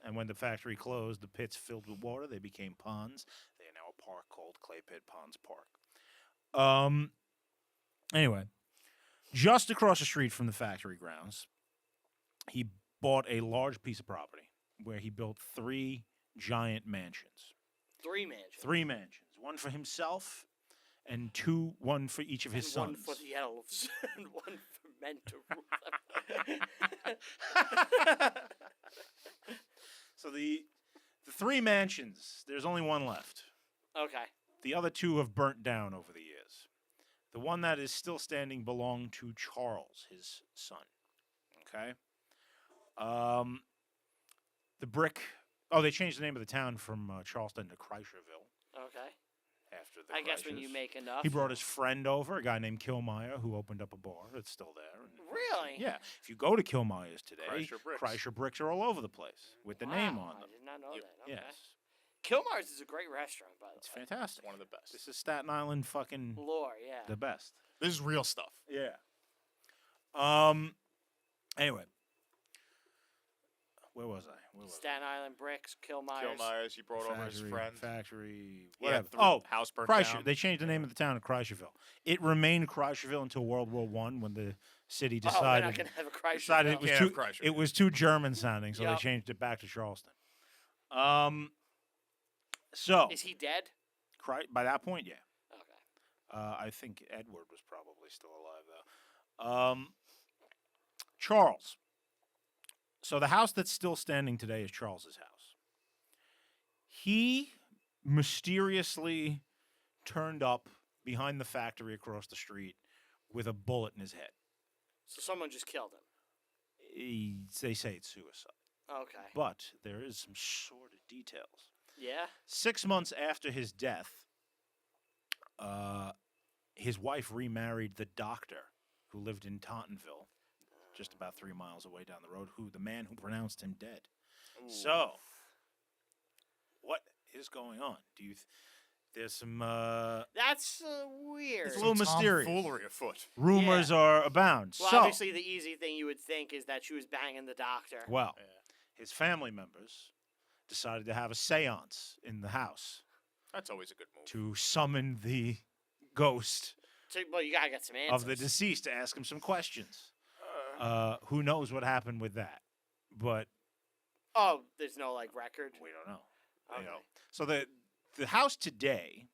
And when the factory closed, the pits filled with water. They became ponds. They are now a park called Clay Pit Ponds Park. Anyway, just across the street from the factory grounds, he bought a large piece of property where he built 3 giant mansions. 3 mansions. 3 mansions. One for himself and one for each of his And sons. one for the elves. And one for men to rule them. So the 3 mansions, there's only one left. Okay. The other 2 have burnt down over the years. The one that is still standing belonged to Charles, his son. Okay? The brick... Oh, they changed the name of the town from Charleston to Kreischerville. Okay. After the I guess when Kreischers. you make enough. He brought his friend over, a guy named Kilmeyer, who opened up a bar that's still there. And Really? yeah. If you go to Kilmeyer's today, Kreischer bricks. Bricks are all over the place with the name on I them. did not know Yep. that. Okay. Yes. Kilmar's is a great restaurant, by the It's way. fantastic. One of the best. This is Staten Island fucking Lore, yeah. the best. This is real stuff. Yeah. Anyway. Where was I? Staten Island bricks, Kilmeyer's. Kilmeyer's, he brought over his friend. Factory. Yeah, Whatever. 3 Oh, house burnt Kreischer. down. They changed the name of the town to Kreischerville. It remained Kreischerville until World War I when the city Oh, we're decided not going to have a crisis. decided now. it was Can't too have Kreischer. it was too German sounding, so Yep. they changed it back to Charleston. So Is he dead? by that point, yeah. Okay. I think Edward was probably still alive though. Charles. So the house that's still standing today is Charles's house. He mysteriously turned up behind the factory across the street with a bullet in his head. So someone just killed him. They say it's suicide. Okay. But there is some sordid details. Yeah? 6 months after his death, his wife remarried the doctor who lived in Tauntonville, just about 3 miles away down the road, the man who pronounced him dead. Ooh. So, what is going on? There's some That's weird. It's a little mysterious. Tomfoolery afoot. rumors are abound. Well, so, obviously, the easy thing you would think is that she was banging the doctor. well, Yeah. his family members decided to have a seance in the house That's always a good move. to summon the ghost So, well, you got to get some answers. of the deceased to ask him some questions. Who knows what happened with that? But Oh, there's no, like, record? we don't know. Okay. You know. So the house today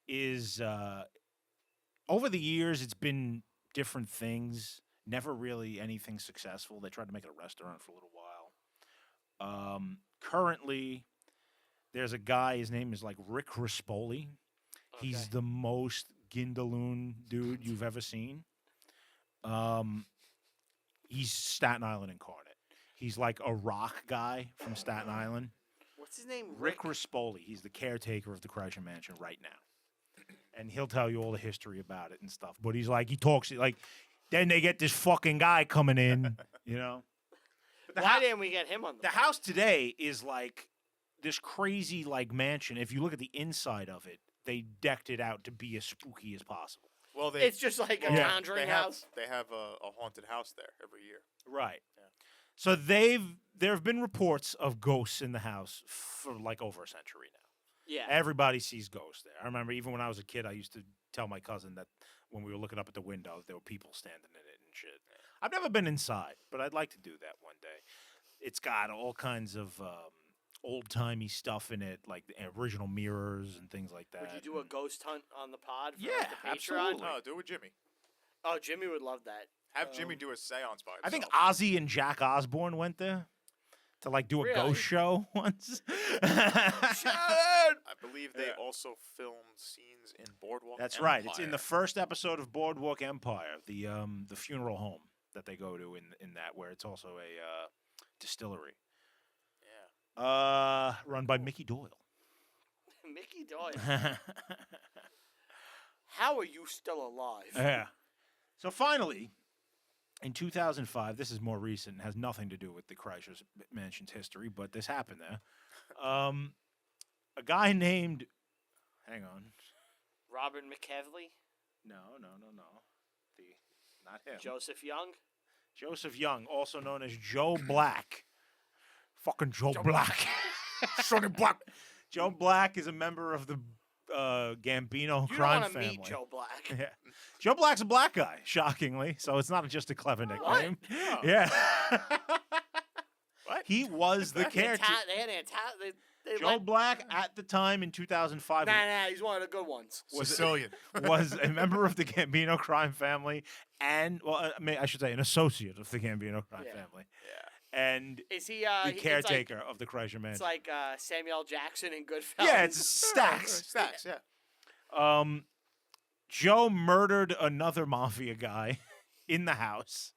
is over the years it's been different things. Never really anything successful. They tried to make it a restaurant for a little while. Currently, there's a guy. His name is like Rick Rispoli. He's Okay. the most Gindaloon dude you've ever seen. He's Staten Island incarnate. He's like a rock guy from Staten Island. What's his name? Rick Rispoli. He's the caretaker of the Kreischer Mansion right now. And he'll tell you all the history about it and stuff. But he talks like, then they get this fucking guy coming in, you know? But Why didn't we get him on the house today is like this crazy like mansion. If you look at the inside of it, they decked it out to be as spooky as possible. Well, It's just like a Yeah. conjuring they have house. they have a haunted house there every year. Right. Yeah. So there have been reports of ghosts in the house for like over a century now. Yeah. Everybody sees ghosts there. I remember even when I was a kid, I used to tell my cousin that when we were looking up at the window, there were people standing in it and shit. I've never been inside, but I'd like to do that one day. It's got all kinds of old-timey stuff in it, like the original mirrors and things like that. Would you do a ghost hunt on the pod? For Yeah, like, the Patreon? absolutely. No, do it with Jimmy. Oh, Jimmy would love that. Have Jimmy do a seance by himself. I think Ozzy and Jack Osbourne went there to like do a Really? ghost show once. I believe they Yeah. also filmed scenes in Boardwalk. That's right. It's in the Empire. first episode of Boardwalk Empire, the funeral home that they go to in that, where it's also a distillery. Yeah. Run by Mickey Doyle. Mickey Doyle. How are you still alive? Yeah. So finally, in 2005, this is more recent, has nothing to do with the Kreischer Mansion's history, but this happened there. A guy named, hang on, Robert McKevley? no, not him. Joseph Young? Joseph Young, also known as Joe Black. Fucking Joe Black. Sonny Black. Joe Black is a member of the Gambino You crime don't want to family. meet Joe Black. Yeah. Joe Black's a black guy, shockingly, so it's not just a clever nickname. Oh. Yeah. What? He was the caretaker. They had they Joe Black at the time in 2005 Nah, he's one of the good ones. Sicilian. was a member of the Gambino crime family, and I should say an associate of the Gambino crime family. Yeah. And Is he the caretaker of the Kreischer Mansion. It's like Samuel L. Jackson in Goodfellas. Yeah, it's Stacks. Stacks, yeah. Joe murdered another mafia guy in the house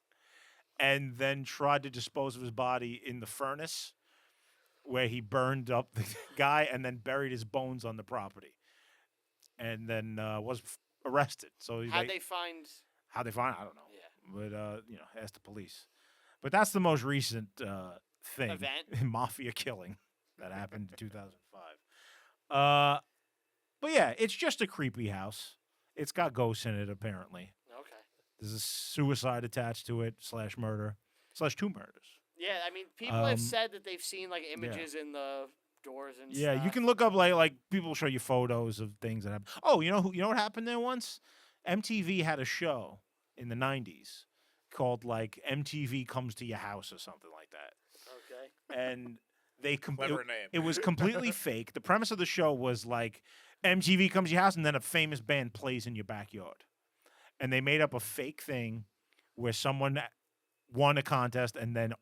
and then tried to dispose of his body in the furnace where he burned up the guy and then buried his bones on the property and then was arrested. So How'd they find? How they find? I don't know. Yeah. But ask the police. But that's the most recent thing. Event? Mafia killing that happened in 2005. But yeah, it's just a creepy house. It's got ghosts in it, apparently. Okay. There's a suicide attached to it, / murder, / 2 murders. Yeah, I mean, people have said that they've seen like images in the doors and Yeah, stuff. you can look up like people show you photos of things that happen. Oh, you know what happened there once? MTV had a show in the 90s called like MTV Comes to Your House or something like that. Okay. And they Clever name. It was completely fake. The premise of the show was like MTV comes to your house and then a famous band plays in your backyard. And they made up a fake thing where someone won a contest and then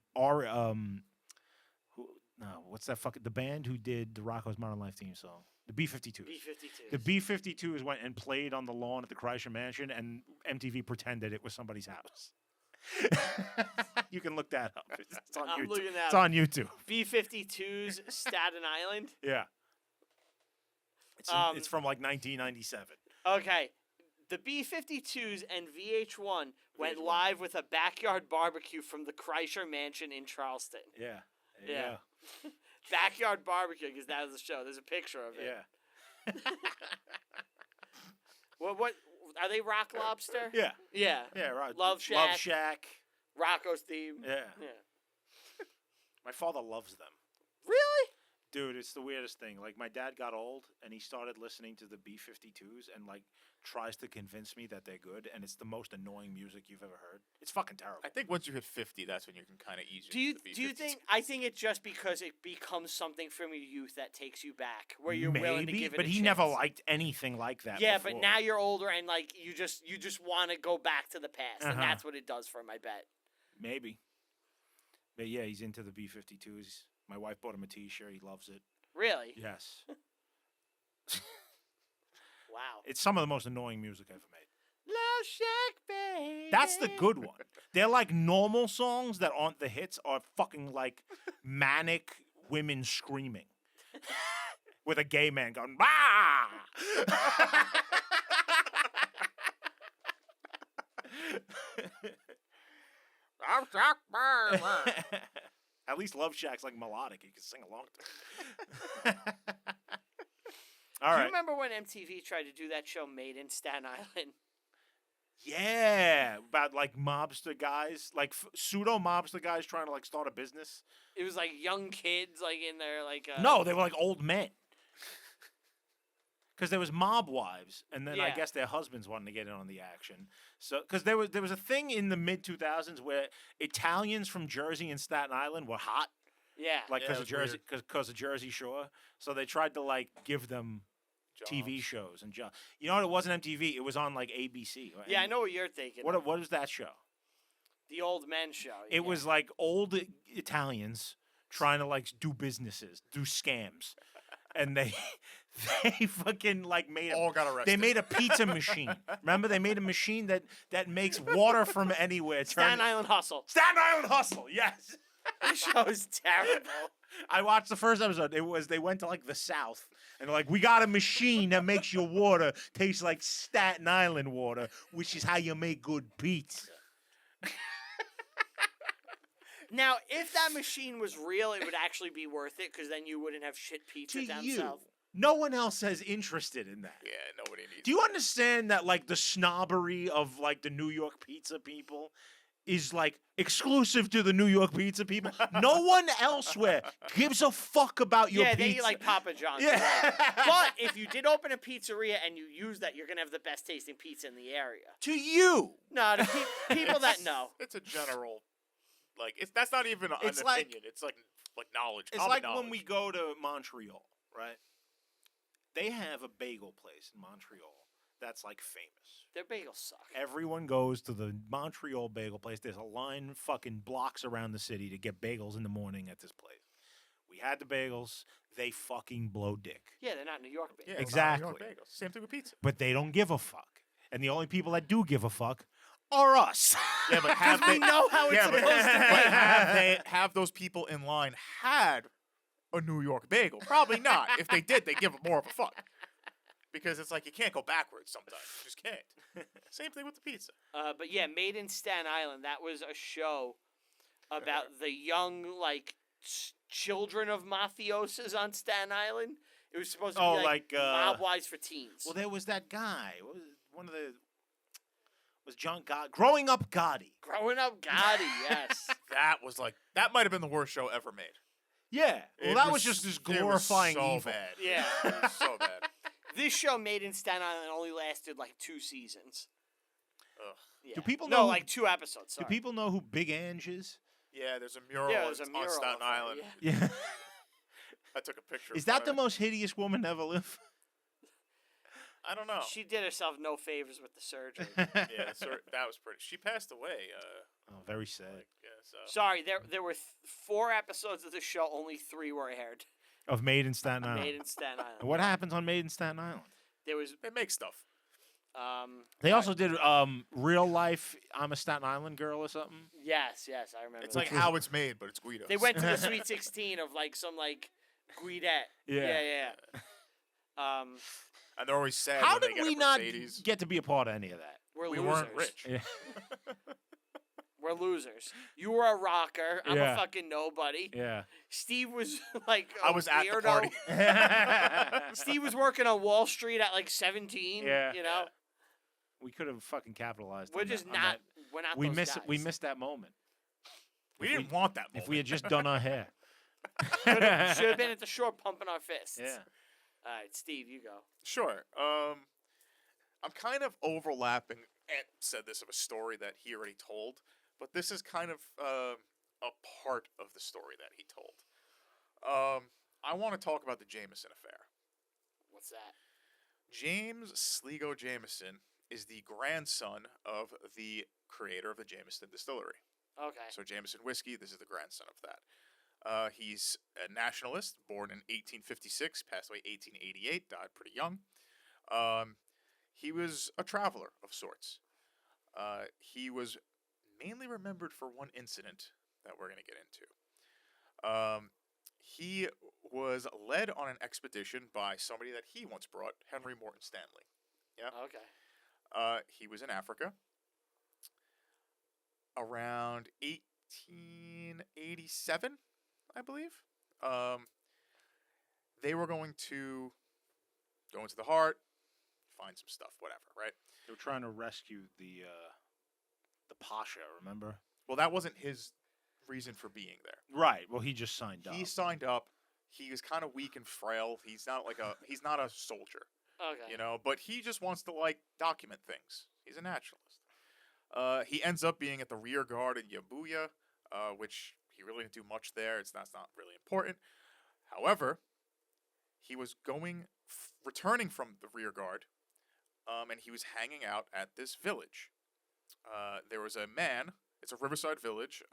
what's that the band who did the Rocco's Modern Life theme song? The B-52s. B-52s. The B-52s went and played on the lawn at the Kreischer Mansion and MTV pretended it was somebody's house. You can look that up. It's on I'm YouTube. looking It's at on YouTube. B-52s, Staten Island. Yeah. It's from like 1997. Okay. The B-52s and VH1 went live with a backyard barbecue from the Kreischer Mansion in Charleston. Yeah. Yeah. Backyard barbecue, because that was the show. There's a picture of it. Yeah. What are they? Rock Lobster? Yeah. Yeah. Yeah, right. Love Shack. Love Shack. Rocco's theme. Yeah. Yeah. My father loves them. Really? Dude, it's the weirdest thing. Like, my dad got old, and he started listening to the B-52s and, like, tries to convince me that they're good, and it's the most annoying music you've ever heard. It's fucking terrible. I think once you hit 50, that's when you can kind of ease Do you into the do you B-52s. think? I think it's just because it becomes something from your youth that takes you back, where you're willing to give it. But a he chance. never liked anything like that. Yeah, before. but now you're older and like you just want to go back to the past, and Uh-huh. that's what it does for him. I bet. Maybe. But yeah, he's into the B-52s. My wife bought him a T-shirt. He loves it. Really? Yes. Wow. It's some of the most annoying music ever made. Love Shack, baby. That's the good one. They're like normal songs that aren't the hits are fucking like manic women screaming with a gay man going, "Bah!" At least Love Shack's like melodic. You can sing along to it. All Do right. you remember when MTV tried to do that show Made in Staten Island? Yeah, about like mobster guys, like pseudo mobster guys trying to like start a business. It was like young kids, like in there, like. No, they were like old men. Because there was mob wives, and then I Yeah. guess their husbands wanted to get in on the action. So, because there was a thing in the mid 2000s where Italians from Jersey and Staten Island were hot, Yeah. like Yeah, because it of was Jersey, because of Jersey Shore. So they tried to like give them TV Jobs. shows and jobs. You know what? It wasn't MTV. It was on like ABC. Yeah, I know what you're thinking. What is that show? The Old Men Show. It was like old Italians trying to like do businesses, do scams, and they fucking like made All got arrested. They made a pizza machine. Remember, they made a machine that makes water from anywhere. Staten Island Hustle. Staten Island Hustle. Yes. The show is terrible. I watched the first episode. They went to like the South and they're like, we got a machine that makes your water taste like Staten Island water, which is how you make good pizza. Now, if that machine was real, it would actually be worth it because then you wouldn't have shit pizza To down you, south. no one else is interested in that. Yeah, nobody needs Do you understand that, like, the snobbery of, like, the New York pizza people is like exclusive to the New York pizza people. No one elsewhere gives a fuck about your Yeah, pizza. they eat like Papa John's. Yeah. Right? But if you did open a pizzeria and you use that, you're gonna have the best tasting pizza in the area. To you. No, to people that know. It's a general, like that's not even an It's opinion. like- It's like knowledge. It's common like knowledge. when we go to Montreal, right? They have a bagel place in Montreal that's like famous. Their bagels suck. Everyone goes to the Montreal bagel place. There's a line fucking blocks around the city to get bagels in the morning at this place. We had the bagels. They fucking blow dick. Yeah, they're not New York bagels. Yeah, it's Exactly. not New York bagels. Same thing with pizza. But they don't give a fuck. And the only people that do give a fuck are us. Yeah, but have We know how it's yeah, but, supposed to but be. have those people in line had a New York bagel? Probably not. If they did, they give more of a fuck. Because it's like you can't go backwards sometimes. You just can't. Same thing with the pizza. But yeah, Made in Staten Island. That was a show about the young, like, children of mafiosos on Staten Island. It was supposed to be like Mob Wives for teens. Well, there was that guy. What was it? One of the was John Gotti. Growing Up Gotti. Growing Up Gotti, yes. That might have been the worst show ever made. Yeah. Well, It that was just this it was glorifying so evil. bad. Yeah. It was so bad. This show, Made in Staten Island, only lasted like 2 seasons. Ugh. Yeah. Do people No, know? like 2 episodes. Do Sorry. people know who Big Ange is? Yeah, there's a mural, Yeah, there's a mural on Staten of her, Island. yeah. Yeah. I took a picture. Is of that her. the most hideous woman to ever live? I don't know. She did herself no favors with the surgery. Yeah, that was pretty. She passed away. Oh, very sad. So. Sorry, there were 4 episodes of the show. Only 3 were aired. Of Made in Staten Island. Made in Staten Island. And what happens on Made in Staten Island? There was They make stuff. They also did real life. I'm a Staten Island girl or something. yes, I remember. It's that. like how it's made, but it's Guido's. They went to the Sweet 16 of like some like Guidette. Yeah. Yeah. And they're always sad How when did they get we a not Mercedes. get to be a part of any of that? We're We losers. weren't rich. Yeah. We're losers. You were a rocker. I'm Yeah. a fucking nobody. Yeah. Steve was like I a was at the weirdo. party. Steve was working on Wall Street at like 17. Yeah. You know, We could have fucking capitalized. we're on just that, not. We're not. We those miss. guys. We missed that moment. We If didn't want that moment. If we had just done our hair. Should have been at the shore pumping our fists. Yeah. All right, Steve, you go. Sure. I'm kind of overlapping. Ant said this of a story that he already told, but this is kind of a part of the story that he told. I want to talk about the Jameson affair. What's that? James Sligo Jameson is the grandson of the creator of the Jameson distillery. Okay. So Jameson whiskey, this is the grandson of that. He's a nationalist, born in 1856, passed away 1888, died pretty young. He was a traveler of sorts. He was mainly remembered for one incident that we're going to get into. He was led on an expedition by somebody that he once brought, Henry Morton Stanley. Yeah. Okay. He was in Africa around 1887, I believe. They were going to go into the heart, find some stuff, whatever, right? They were trying to rescue the Pasha. Remember? Well, that wasn't his reason for being there. Right. Well, he just signed up. He signed up. He was kind of weak and frail. He's not a soldier, Okay. you know, but he just wants to like document things. He's a naturalist. He ends up being at the rear guard in Yabuya, which he really didn't do much there. That's not really important. However, he was returning from the rear guard, and he was hanging out at this village. There was a man. It's a riverside village.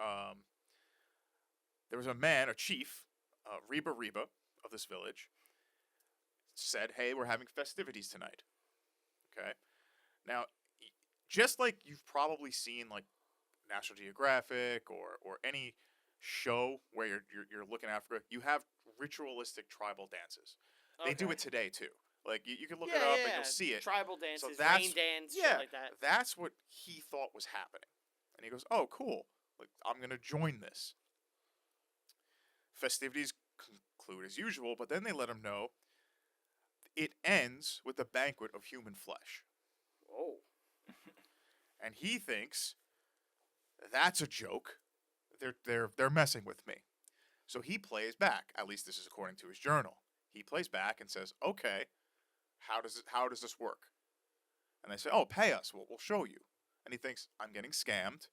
There was a man, a chief, Reba of this village, said, "Hey, we're having festivities tonight." Okay. Now, just like you've probably seen, like National Geographic or any show where you're looking at Africa, you have ritualistic tribal dances. They do Okay. it today too. Like you can look Yeah, it up yeah, and you'll see it. Tribal dances, that's- rain dance, yeah, shit like that. That's what he thought was happening. And he goes, "Oh, cool. Like I'm going to join this." Festivities conclude as usual, but then they let him know it ends with a banquet of human flesh. Oh. And he thinks That's a joke. They're messing with me. So he plays back. At least this is according to his journal. He plays back and says, "Okay, how does this work?" And they say, "Oh, pay us. We'll show you." And he thinks, "I'm getting scammed.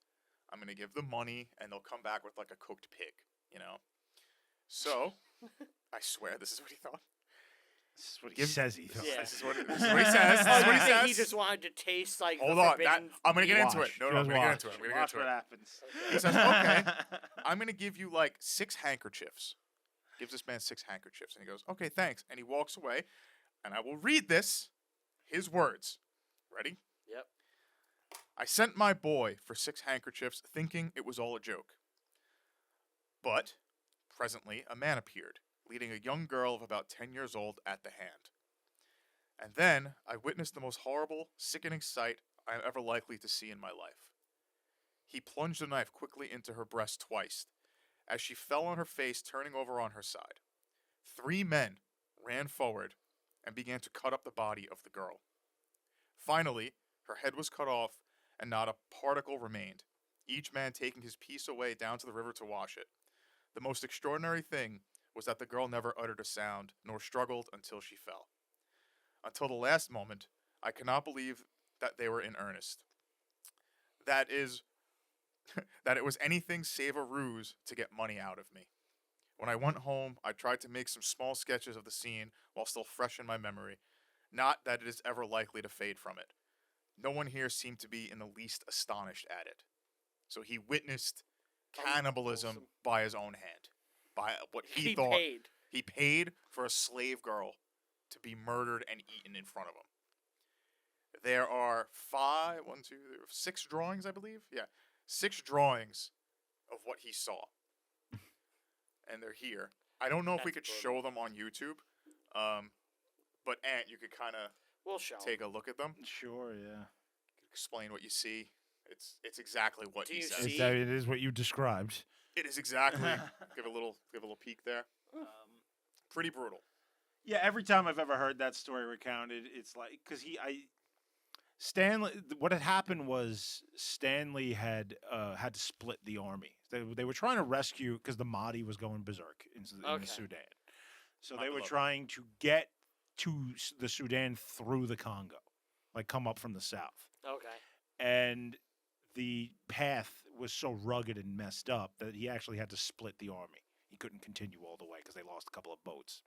I'm gonna give them money, and they'll come back with like a cooked pig, you know." So I swear, this is what he thought. This is what he says he thought. Yeah. This is what he says. This Oh, is what you he think says. he just wanted to taste like Hold the on, forbidden I'm gonna get meat? into it. No, I'm gonna get into it. I'm gonna get Watch into what it. happens. He says, "Okay, I'm gonna give you like 6 handkerchiefs." Gives this man 6 handkerchiefs, and he goes, "Okay, thanks." And he walks away, and I will read this, his words. Ready? Yep. "I sent my boy for 6 handkerchiefs, thinking it was all a joke. But presently, a man appeared, leading a young girl of about 10 years old at the hand. And then I witnessed the most horrible, sickening sight I am ever likely to see in my life. He plunged the knife quickly into her breast twice, as she fell on her face, turning over on her side. 3 men ran forward and began to cut up the body of the girl. Finally, her head was cut off, and not a particle remained, each man taking his piece away down to the river to wash it. The most extraordinary thing was that the girl never uttered a sound, nor struggled until she fell. Until the last moment, I cannot believe that they were in earnest. That is, that it was anything save a ruse to get money out of me. When I went home, I tried to make some small sketches of the scene while still fresh in my memory, not that it is ever likely to fade from it. No one here seemed to be in the least astonished at it." So he witnessed cannibalism Awesome. by his own hand, by what he He thought. paid. He paid for a slave girl to be murdered and eaten in front of him. There are 6 drawings, I believe. Yeah, 6 drawings of what he saw, and they're here. I don't know if we That's could brutal. show them on YouTube, but Ant, you could kind of We'll show. take a look at them, Sure, yeah. explain what you see. It's exactly what Do he you says. see- It is what you described. It is exactly. give a little peek there. Pretty brutal. Yeah, every time I've ever heard that story recounted, it's like Stanley. What had happened was Stanley had to split the army. They were trying to rescue because the Mahdi was going berserk in Okay. the Sudan. So I they were love trying to get to the Sudan through the Congo, like come up from the south. Okay. And the path was so rugged and messed up that he actually had to split the army. He couldn't continue all the way because they lost a couple of boats.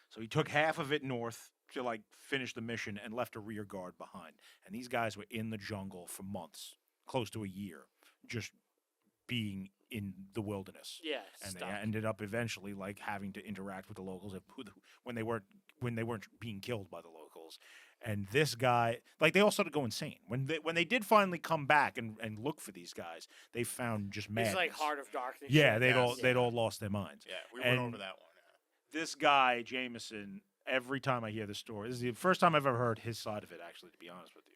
So he took half of it north to like finish the mission and left a rear guard behind. And these guys were in the jungle for months, close to a year, just being in the wilderness. Yeah. And stuck. they ended up eventually like having to interact with the locals when they weren't being killed by the locals. And this guy, like, they all started to go insane when they did finally come back and look for these guys. They found just madness. It's like Heart of Darkness. Yeah, shit. they'd all lost their minds. Yeah, we went And- over that one. This guy Jameson, every time I hear this story, this is the first time I've ever heard his side of it. Actually, to be honest with you,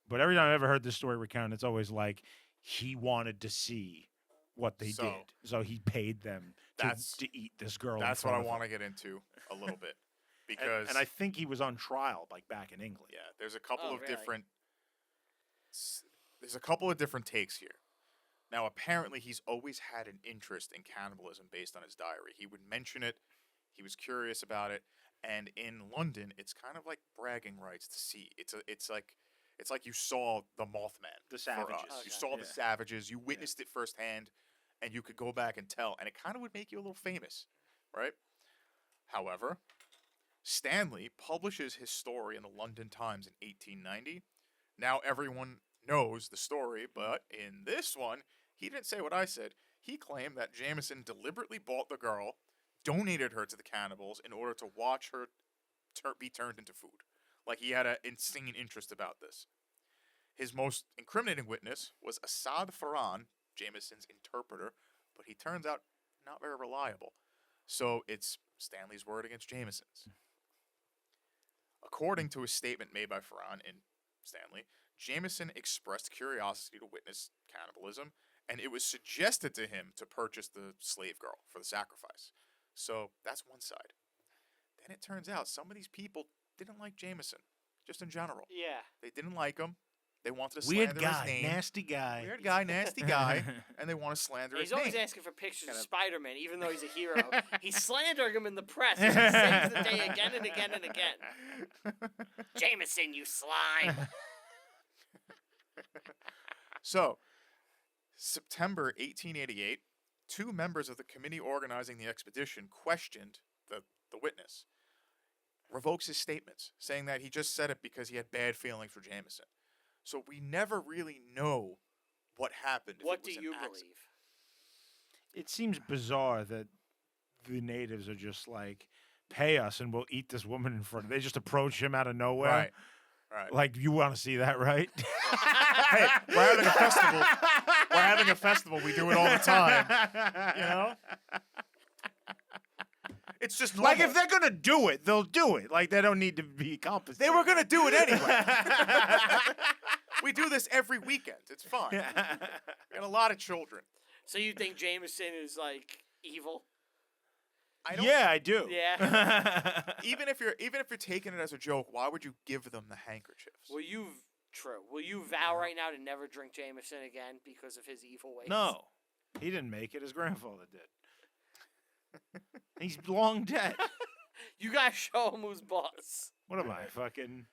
but every time I've ever heard this story recounted, it's always like he wanted to see what they So, did, so he paid them that's- to eat this girl. That's what I want to get into a little bit because And I think he was on trial, like back in England. yeah, there's a couple Oh, of really? different there's a couple of different takes here. Now, apparently, he's always had an interest in cannibalism based on his diary. He would mention it. He was curious about it, and in London, it's kind of like bragging rights to see. It's like you saw the Mothman. The for us. savages. You Okay. saw the Yeah. savages. You witnessed it firsthand, and you could go back and tell, and it kind of would make you a little famous, right? However, Stanley publishes his story in the London Times in 1890. Now everyone knows the story, but in this one, he didn't say what I said. He claimed that Jameson deliberately bought the girl, donated her to the cannibals in order to watch her be turned into food. Like, he had an insane interest about this. His most incriminating witness was Assad Farhan, Jameson's interpreter, but he turns out not very reliable. So it's Stanley's word against Jameson's. According to a statement made by Farhan in Stanley, Jameson expressed curiosity to witness cannibalism, and it was suggested to him to purchase the slave girl for the sacrifice. So that's one side. Then it turns out some of these people didn't like Jameson, just in general. Yeah. They didn't like him. They wanted to Weird slander guy, his name. nasty guy. Weird guy, nasty guy, and they want to slander He's his always name. asking for pictures of Spider-Man, even though he's a hero. He's slandering him in the press. He saves the day again and again and again. Jameson, you slime. So, September 1888, 2 members of the committee organizing the expedition questioned the witness. Revokes his statements, saying that he just said it because he had bad feelings for Jameson. So we never really know what happened. What do you believe? It seems bizarre that the natives are just like, pay us and we'll eat this woman in front of. They just approach him out of nowhere. Right. Right. Like, you want to see that, right? Hey, we're having a festival. We're having a festival. We do it all the time. You know? It's just normal. Like, if they're going to do it, they'll do it. Like, they don't need to be compensated. They were going to do it anyway. We do this every weekend. It's fine. We got a lot of children. So you think Jameson is, like, evil? Yeah, I do. Yeah. Even if you're taking it as a joke, why would you give them the handkerchiefs? Will you vow right now to never drink Jameson again because of his evil ways? No. He didn't make it. His grandfather did. He's long dead. You gotta show him who's boss. What am I, fucking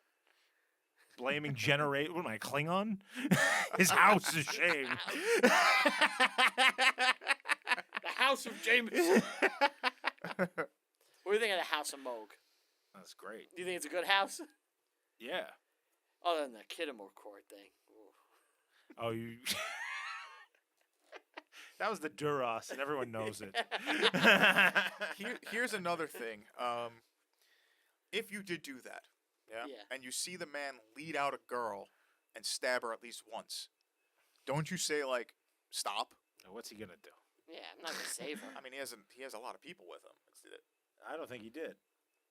blaming generate? What am I, Klingon? His house is shamed. The House of Jameson. What do you think of the House of Moog? That's great. Do you think it's a good house? Yeah. Other than the Kittimore Court thing. Ooh. Oh, you... That was the Duras, and everyone knows it. Here's another thing. If you did do that, Yeah. and you see the man lead out a girl and stab her at least once, don't you say, like, stop? What's he gonna do? Yeah, I'm not gonna save her. I mean, he has a lot of people with him. I don't think he did.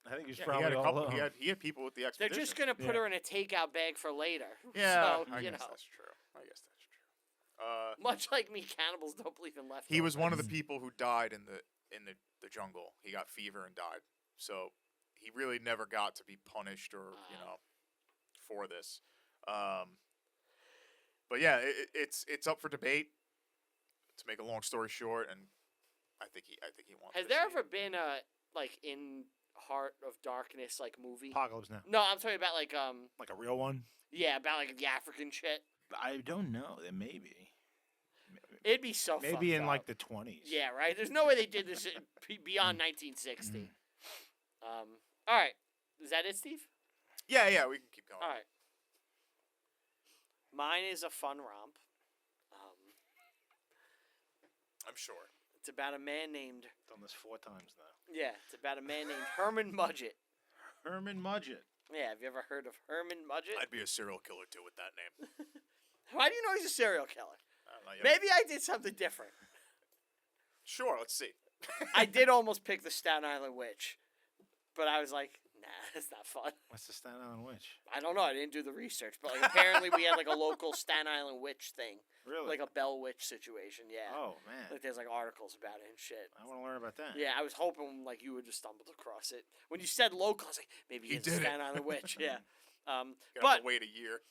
I think he's Yeah, probably he had a all couple. alone. He had people with the They're expedition. just gonna put her in a takeout bag for later. Yeah, So, I you guess know, that's true. much like me, cannibals don't believe in leftovers. He was one of the people who died in the jungle. He got fever and died. So he really never got to be punished or for this. But yeah, it's up for debate. To make a long story short, and I think he wants. Has to there see ever it. been a like in Heart of Darkness like movie? Apocalypse Now. No, I'm talking about like Like a real one? yeah, about like the African shit. I don't know. There may be. It'd be so Maybe fucked in up. like the 20s. Yeah, right. There's no way they did this beyond 1960. All right, is that it, Steve? Yeah, we can keep going. All right. Mine is a fun romp. I'm sure. It's about a man named. Done this 4 times now. Yeah, it's about a man named Herman Mudgett. Herman Mudgett. Yeah, have you ever heard of Herman Mudgett? I'd be a serial killer too with that name. Why do you know he's a serial killer? I don't know, yeah. Maybe I did something different. Sure, let's see. I did almost pick the Staten Island Witch, but I was like, nah, that's not fun. What's the Staten Island Witch? I don't know. I didn't do the research, but like apparently we had like a local Staten Island Witch thing, Really? like a Bell Witch situation. Yeah. Oh, man. Like there's like articles about it and shit. I want to learn about that. Yeah, I was hoping like you would just stumbled across it when you said local. I was like, maybe He it's a did it. Staten Island Witch. Yeah. Gonna But have to wait a year.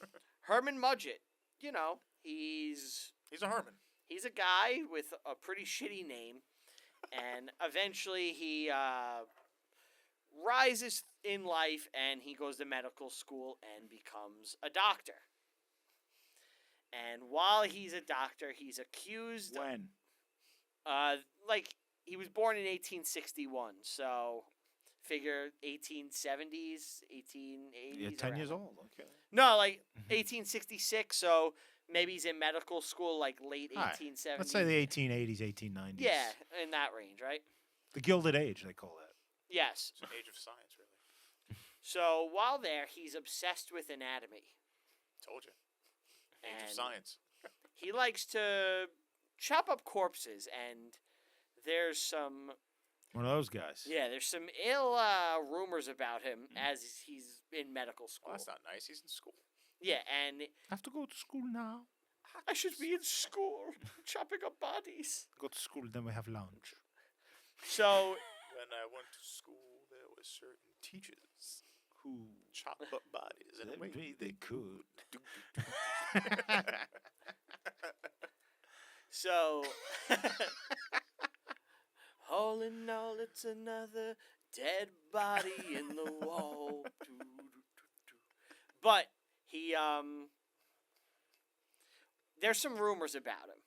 Herman Mudgett, you know, he's He's a Herman. a guy with a pretty shitty name, and eventually he rises in life and he goes to medical school and becomes a doctor. And while he's a doctor, he's accused. When? Like he was born in 1861, so figure 1870s, 1880s. Yeah, 10 years around. old. Okay. No, like 1866. So maybe he's in medical school, like late All right. 1870s. Let's say the 1880s, 1890s. Yeah, in that range, right? The Gilded Age, they call that. Yes. It's an age of science, really. So while there, he's obsessed with anatomy. Told you. Age And of science. he likes to chop up corpses, and there's some One of those guys. there's some ill rumors about him as he's in medical school. Well, that's not nice. He's in school. Yeah, and I have to go to school now. I should be in school chopping up bodies. Go to school, then we have lunch. So When I went to school, there were certain teachers Who chop up bodies in a way maybe they could. So, all in all, it's another dead body in the wall. But he, there's some rumors about him,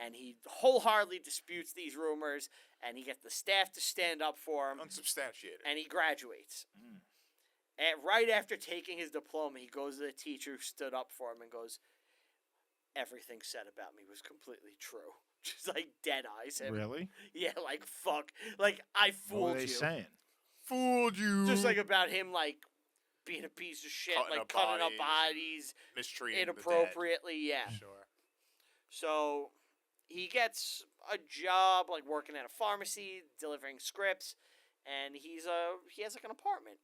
and he wholeheartedly disputes these rumors, and he gets the staff to stand up for him, Unsubstantiated. and he graduates. And right after taking his diploma, he goes to the teacher who stood up for him and goes, "Everything said about me was completely true." Just like dead eyes him. Really? Yeah, like fuck. Like I What fooled were they you. saying? Fooled you. Just like about him like being a piece of shit, Cutting like up cutting up bodies, bodies mistreating inappropriately, yeah. the dead. Sure. So he gets a job like working at a pharmacy, delivering scripts, and he has like an apartment.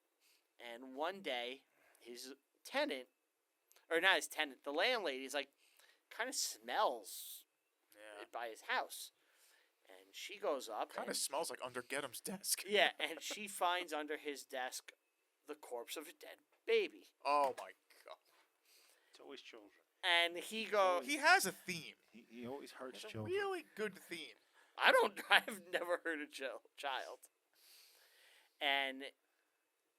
And one day his tenant, or not his tenant, the landlady's like kind of smells Yeah. by his house. And she goes up. Kind of and- smells like under Getham's desk. Yeah, and she finds under his desk the corpse of a dead baby. Oh my god. It's always children. And he goes, He has a theme. He always hurts It's a children. really good theme. I've never heard a child. And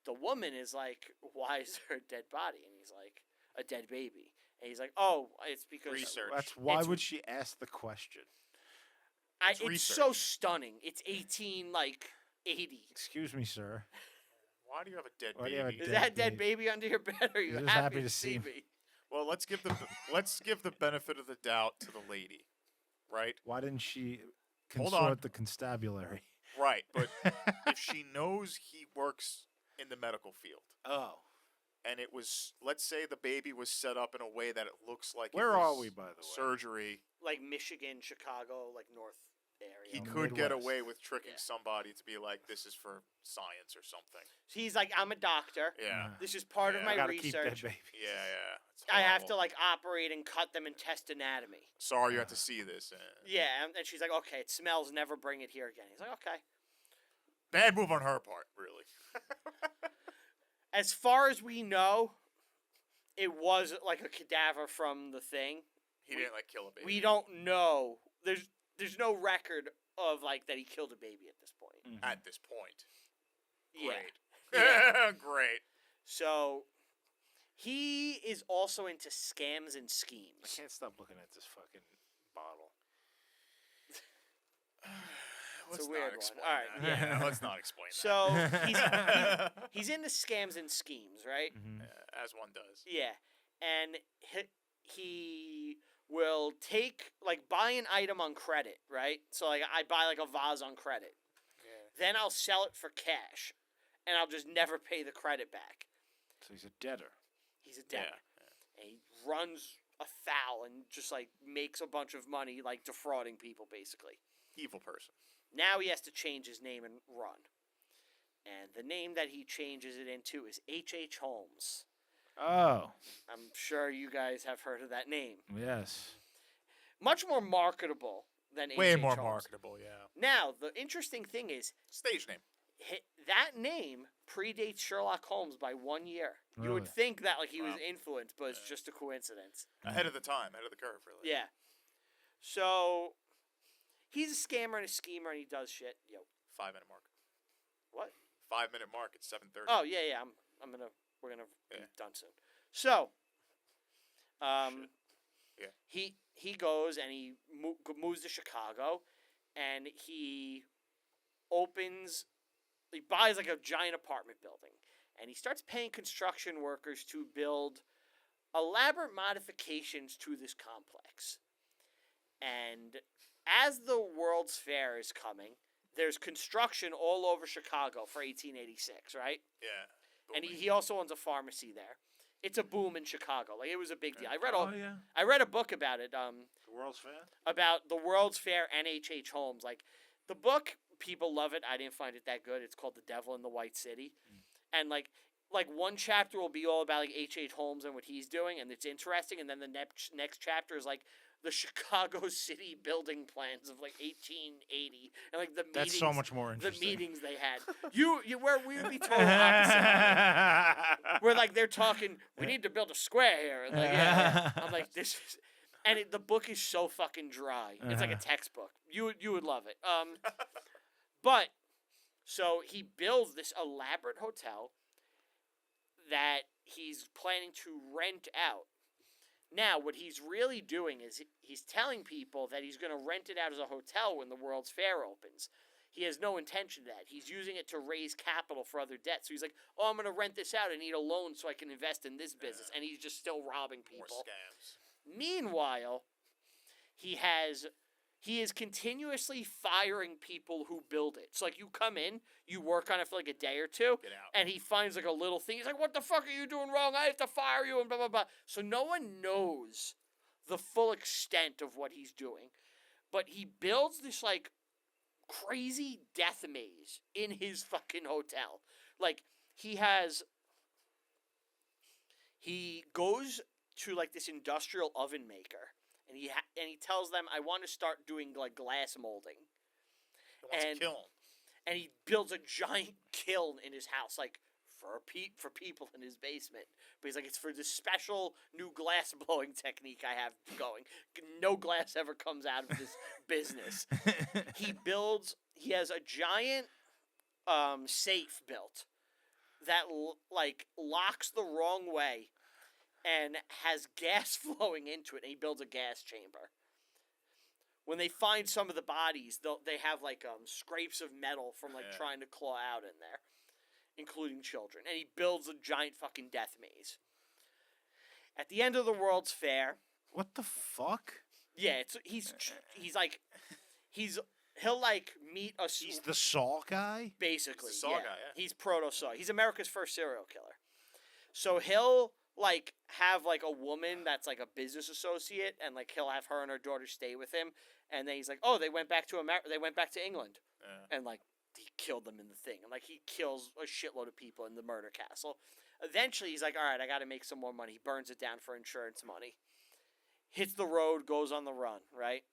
the woman is like, "Why is there a dead body?" And he's like, "A dead baby." And he's like, "Oh, it's because Research. That's why It's- would she ask the question? It's research. so stunning. It's 80. Excuse me, sir. Why do you have a dead Why do you have a baby? Is dead that dead baby. baby under your bed? Or are you Just happy to see me? Well, let's give the benefit of the doubt to the lady, right? Why didn't she Hold on. consort the constabulary? Right, but if she knows he works in the medical field, Oh. and it was, let's say the baby was set up in a way that it looks like Where it are was we, by the way? surgery, Like Michigan, Chicago, like North area. he On the could get Midwest. away with tricking Yeah. somebody to be like, this is for science or something. He's like, "I'm a doctor. Yeah, This is part of Yeah. my I gotta keep that research. baby. yeah. It's I have to horrible. like operate and cut them and test anatomy." Sorry you have to see this. Yeah, and she's like, "Okay, it smells. Never bring it here again." He's like, "Okay." Bad move on her part, really. As far as we know, it was like a cadaver from the thing. He didn't like kill a baby. We don't know. There's no record of like that he killed a baby at this point. At this point. Yeah. Great. Great. So he is also into scams and I schemes. can't stop looking at this fucking bottle. Let's a not weird one. explain All right, that. yeah. Let's not explain So he's that. he's into scams and schemes, right? As one does. Yeah, and he will take like buy an item on credit, right? So like I buy like a vase on credit, Yeah. then I'll sell it for cash, and I'll just never pay the credit back. So he's a debtor. He's a debtor, and he runs afoul and just like makes a bunch of money, like defrauding people, basically. Evil person. Now he has to change his name and run, and the name that he changes it into is H.H. Holmes. Oh, I'm sure you guys have heard of that name. yes. Much more marketable than Way H.H. more Holmes. marketable, yeah. Now, the interesting thing is, Stage name. that name predates Sherlock Holmes by 1 year. You Really? would think that like he was Wow. influenced, but it's just a coincidence. Ahead of the time, ahead of the curve, really. Yeah. So, he's a scammer and a schemer, and he does shit. Yo, 5-minute mark. what? 5-minute mark at 7:30. Oh yeah. We're gonna be Yeah. done soon. So, Yeah. he goes and he moves to Chicago, and he buys like a giant apartment building, and he starts paying construction workers to build elaborate modifications to this complex. And as the World's Fair is coming, there's construction all over Chicago for 1886, right? Yeah. And Booming. he also owns a pharmacy there. It's a boom in Chicago. Like it was a big deal. Oh yeah. I read a book about it. The World's Fair. About the World's Fair and H.H. Holmes. Like the book, people love it. I didn't find it that good. It's called The Devil in the White City, and like one chapter will be all about like H.H. Holmes and what he's doing, and it's interesting. And then the next chapter is like the Chicago City building plans of like 1880, and like the That's meetings, so much more the interesting. meetings they had. We would be total opposite. where like they're talking, we need to build a square here. And like, yeah. I'm like, this is, and the book is so fucking dry. It's like a textbook. You would love it. But so he builds this elaborate hotel that he's planning to rent out. Now, what he's really doing is he's telling people that he's going to rent it out as a hotel when the World's Fair opens. He has no intention of that. He's using it to raise capital for other debts. So he's like, oh, I'm going to rent this out. I need a loan so I can invest in this business. And he's just still robbing people. More scams. Meanwhile, he is continuously firing people who build it. So, like, you come in, you work on it for, like, a day or two. Get out. And he finds, like, a little thing. He's like, what the fuck are you doing wrong? I have to fire you and blah, blah, blah. So no one knows the full extent of what he's doing. But he builds this, like, crazy death maze in his fucking hotel. Like, he goes to, like, this industrial oven maker. And he tells them, I want to start doing, like, glass molding. He wants a kiln. And he builds a giant kiln in his house, like, for people in his basement. But he's like, it's for this special new glass blowing technique I have going. No glass ever comes out of this business. He has a giant safe built that, like, locks the wrong way and has gas flowing into it, and he builds a gas chamber. When they find some of the bodies, they have, like, scrapes of metal from, like, trying to claw out in there, including children. And he builds a giant fucking death maze. At the end of the World's Fair... What the fuck? Yeah, he'll, like, meet a... He's the Saw guy? Basically, He's the Saw guy, yeah. He's proto-Saw. He's America's first serial killer. So he'll... like, have, like, a woman that's, like, a business associate, and, like, he'll have her and her daughter stay with him, and then he's like, oh, they went back to England, and, like, he killed them in the thing, and, like, he kills a shitload of people in the murder castle. Eventually, he's like, all right, I gotta make some more money. He burns it down for insurance money. Hits the road, goes on the run, right?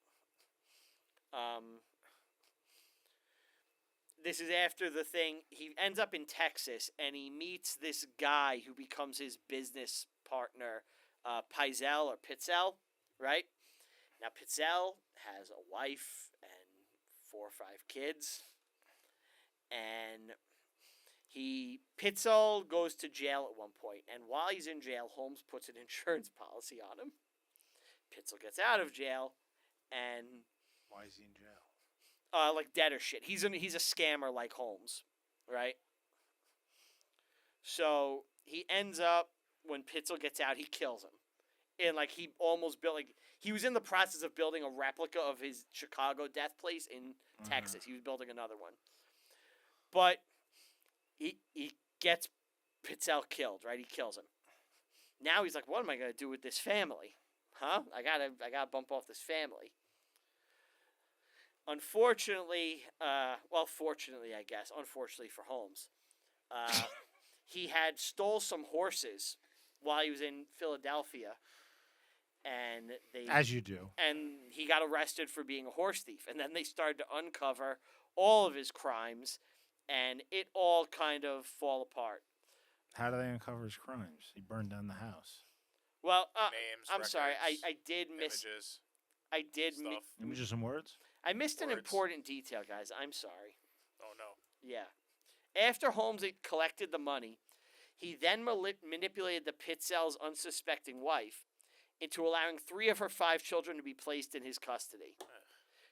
This is after the thing. He ends up in Texas, and he meets this guy who becomes his business partner, Pitzel, right? Now, Pitzel has a wife and 4 or 5 kids, and Pitzel goes to jail at one point, and while he's in jail, Holmes puts an insurance policy on him. Pitzel gets out of jail, and... Why is he in jail? Like dead or shit. He's a scammer like Holmes, right? So he ends up, when Pitzel gets out, he kills him. And, like, he almost built, like, he was in the process of building a replica of his Chicago death place in Texas. He was building another one. But he gets Pitzel killed, right? He kills him. Now he's like, what am I going to do with this family? Huh? I gotta bump off this family. Unfortunately, fortunately, I guess, unfortunately for Holmes, he had stole some horses while he was in Philadelphia, and as you do, and he got arrested for being a horse thief, and then they started to uncover all of his crimes, and it all kind of fall apart. How do they uncover his crimes? He burned down the house. Well, names, I'm records, sorry, I did miss. Images, I did stuff. Images and words. I missed an Words. important detail, guys. I'm sorry. Oh no. Yeah. After Holmes had collected the money, he then manipulated the Pitzel's unsuspecting wife into allowing 3 of her 5 children to be placed in his custody.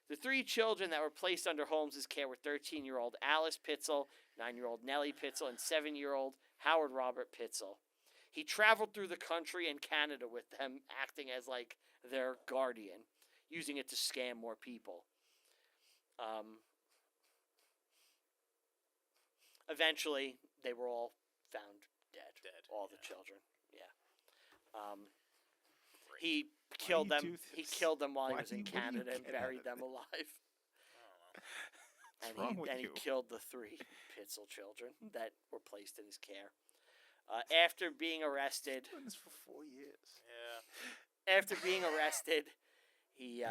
The 3 children that were placed under Holmes' care were 13-year-old Alice Pitzel, 9-year-old Nellie Pitzel, and 7-year-old Howard Robert Pitzel. He traveled through the country and Canada with them, acting as, like, their guardian, using it to scam more people. Eventually, they were all found dead. All the children. Yeah. He killed them. He killed them while he was in Canada and buried them alive. And he killed the 3 Pitzel children that were placed in his care. After being arrested, Doing this for 4 years. Yeah. After being arrested, he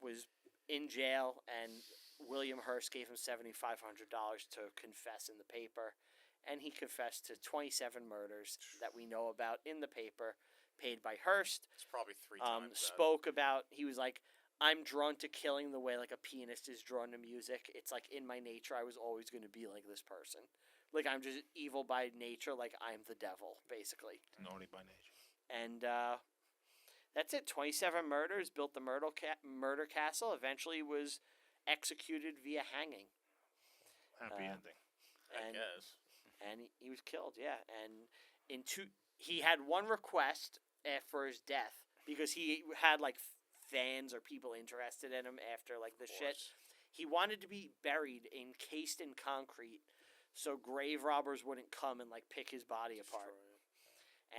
was in jail, and William Hearst gave him $7,500 to confess in the paper, and he confessed to 27 murders that we know about in the paper, paid by Hearst. It's probably 3 times that. Spoke about, he was like, I'm drawn to killing the way like a pianist is drawn to music. It's like in my nature, I was always going to be like this person. Like I'm just evil by nature, like I'm the devil, basically. Naughty by nature. And that's it. 27 murders, built the murder castle, eventually was executed via hanging. Happy ending. I guess. And he was killed, yeah. And he had one request for his death because he had like fans or people interested in him after like the shit. He wanted to be buried encased in concrete so grave robbers wouldn't come and like pick his body apart.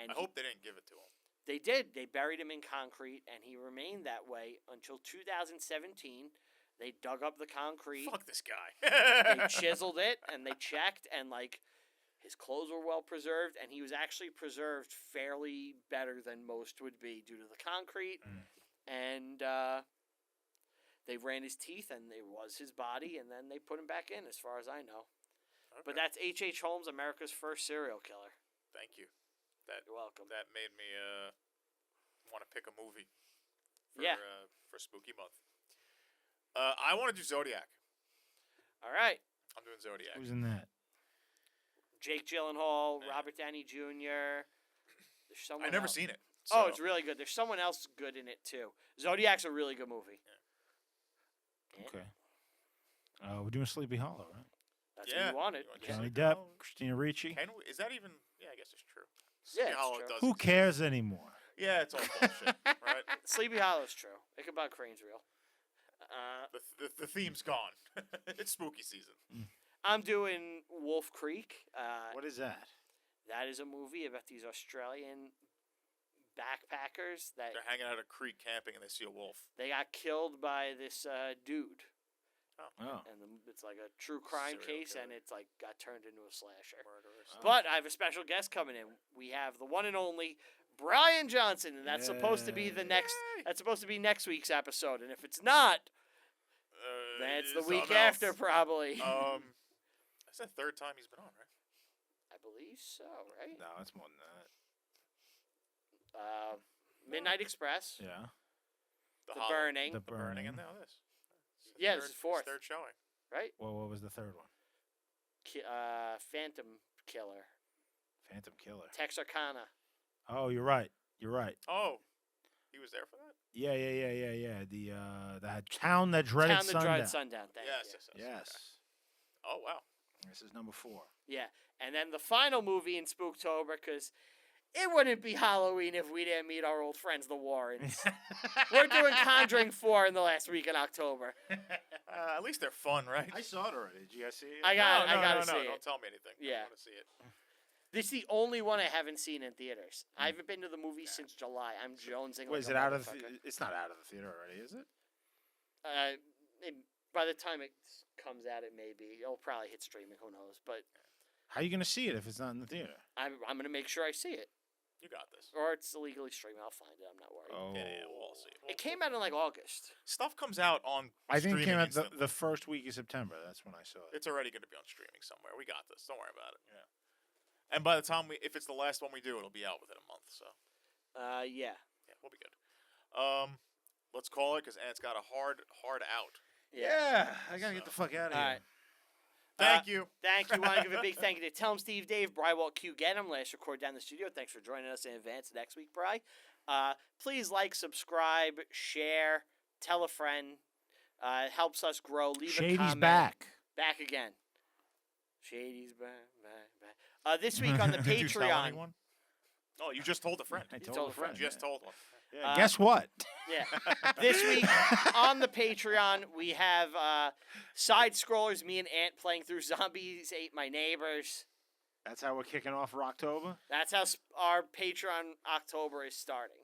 And I hope they didn't give it to him. They did. They buried him in concrete, and he remained that way until 2017. They dug up the concrete. Fuck this guy. They chiseled it, and they checked, and like his clothes were well preserved, and he was actually preserved fairly better than most would be due to the concrete. And they ran his teeth, and it was his body, and then they put him back in, as far as I know. Okay. But that's H.H. Holmes, America's first serial killer. Thank you. You're welcome. That made me want to pick a movie for Spooky Month. I want to do Zodiac. All right. I'm doing Zodiac. Who's in that? Jake Gyllenhaal, Yeah. Robert Downey Jr. There's someone I've never else. seen it. Oh, so- it's really good. There's someone else good in it too. Zodiac's a really good movie. Yeah. Okay. We're doing Sleepy Hollow, right? That's Yeah. what you wanted. You want Yeah. Johnny Sleepy Depp, Hollow? Christina Ricci. Is that even? Yeah, I guess it's true. Yeah, Sleepy it's Hollow true. does Who exist. cares anymore? Yeah, it's all bullshit, right? Sleepy Hollow's true. Ichabod Crane's real. The theme's gone. It's spooky season. I'm doing Wolf Creek. What is that? That is a movie about these Australian backpackers that They're hanging out at a creek camping and they see a wolf. they got killed by this dude. Oh. And it's like a true crime Serial case, killer. and it's like got turned into a slasher. Murderers. But I have a special guest coming in. We have the one and only Brian Johnson, and that's supposed to be the next. Yay. That's supposed to be next week's episode, and if it's not, then it's the week something else. after probably. That's the third time he's been on, right? I believe so, right? No, it's more than that. Midnight Express, Yeah. The Hollow- Burning, The The Burning, Burning. and now this. It's the Yeah, this is fourth. Third showing. right? Well, what was the third one? Phantom Killer, Phantom Killer. Texarkana. Oh, you're right. You're right. Oh, he was there for that? Yeah. The town that dreaded Town that sundown. Dreaded Sundown. Thank you. Yes. Okay. Oh, wow. This is number 4. Yeah, and then the final movie in Spooktober, because it wouldn't be Halloween if we didn't meet our old friends, the Warrens. We're doing Conjuring 4 in the last week in October. At least they're fun, right? I saw it already. Did you guys see it? I gotta see Don't it. tell me anything. Yeah. I want to see it. This is the only one I haven't seen in theaters. I haven't been to the movie since July. I'm jonesing. Wait, like is a it out of? motherfucker. It's not out of the theater already, is it? By the time it comes out, it may be. It'll probably hit streaming. Who knows? But How are you gonna see it if it's not in the theater? I'm gonna make sure I see it, You got this. or it's illegally streaming. I'll find it. I'm not worried. Oh. Yeah, we'll all see it. It came out in like August. Stuff comes out on I think it came streaming out instantly. the first week of September. That's when I saw it. It's already going to be on streaming somewhere. We got this. Don't worry about it. Yeah. And by the time if it's the last one we do, it'll be out within a month. So Yeah. yeah, we'll be good. Let's call it because Ant's got a hard out. Yeah. I gotta get the fuck out of All here. right. Thank you. Thank you. Want to give a big thank you to Tell 'em Steve, Dave, Bry, Walt, Q, Get 'em. Last record down the studio. Thanks for joining us in advance next week, Bry. Please like, subscribe, share, tell a friend. It helps us grow. Leave a Shady's comment. back. Back again. Shady's back. This week on the Did you tell Patreon. anyone? Oh, you just told a friend. I You told told a a friend, friend. You just told one. Yeah, guess what? Yeah. This week on the Patreon, we have side scrollers, me and Ant playing through Zombies Ate My Neighbors. That's how we're kicking off Rocktober. That's how our Patreon October is starting.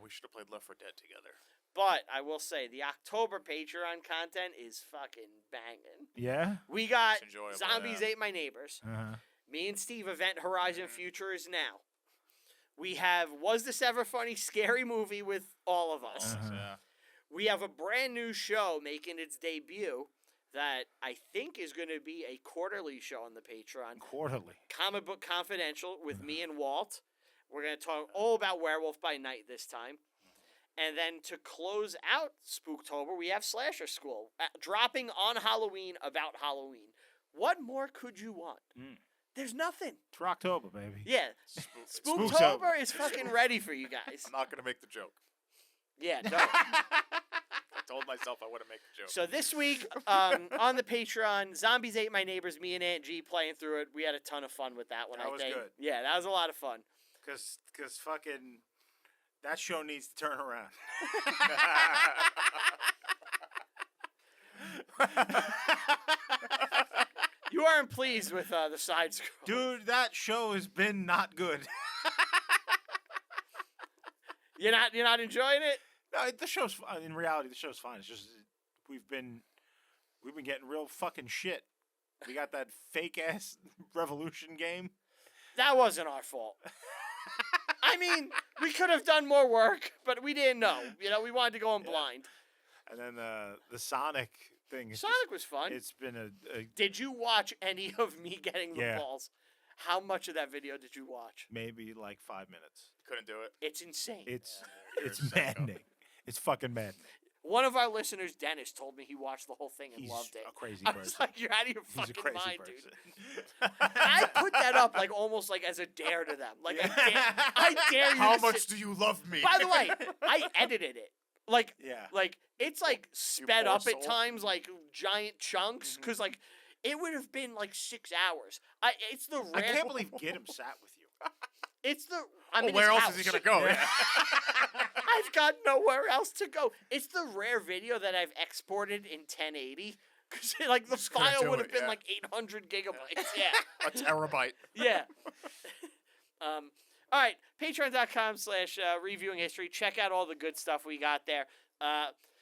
We should have played Left 4 Dead together. But I will say, the October Patreon content is fucking banging. Yeah. We got It's enjoyable, Zombies yeah. Ate My Neighbors. Uh-huh. Me and Steve Event Horizon Future is now. We have Was This Ever Funny? Scary Movie with all of us. Uh-huh. Yeah. We have a brand new show making its debut, that I think is going to be a quarterly show on the Patreon. Quarterly. Comic Book Confidential with me and Walt. We're going to talk all about Werewolf by Night this time. And then to close out Spooktober, we have Slasher School dropping on Halloween about Halloween. What more could you want? There's nothing. It's Rocktober, baby. Yeah. Spooktober. Spooktober is fucking ready for you guys. I'm not going to make the joke. Yeah, no. I told myself I wouldn't make the joke. So this week on the Patreon, Zombies Ate My Neighbors, me and Aunt G playing through it. We had a ton of fun with that one, That I was think. good. Yeah, that was a lot of fun. Because fucking that show needs to turn around. You aren't pleased with the side scroll. Dude, that show has been not good. You're not enjoying it? No, the show's in reality the show's fine. It's just we've been getting real fucking shit. We got that fake ass Revolution game. That wasn't our fault. I mean, we could have done more work, but we didn't know. You know, we wanted to go in blind. And then the Sonic thing. Sonic was fun. It's been a Did you watch any of me getting the Yeah. balls? How much of that video did you watch? maybe like 5 minutes. Couldn't do it. It's insane. It's You're a it's psycho. maddening. It's fucking maddening. One of our listeners, Dennis, told me he watched the whole thing and He's loved it. a crazy I person. was like, you're out of your He's a fucking crazy mind, person. dude. I put that up like almost like as a dare to them. Like I dare you. How to much sit- do you love me? By the way, I edited it. Like Yeah. it's like sped poor up at soul. times, like giant chunks, because like it would have been like 6 hours. It's the I rare. can't believe Gidim sat with you. It's the. I'm Well, in where his else is he house. gonna go? Yeah. I've got nowhere else to go. It's the rare video that I've exported in 1080 because like the couldn't file do would have it, been yeah. like 800 gigabytes. Yeah. A terabyte. Yeah. All right. Patreon.com/reviewing history. Check out all the good stuff we got there.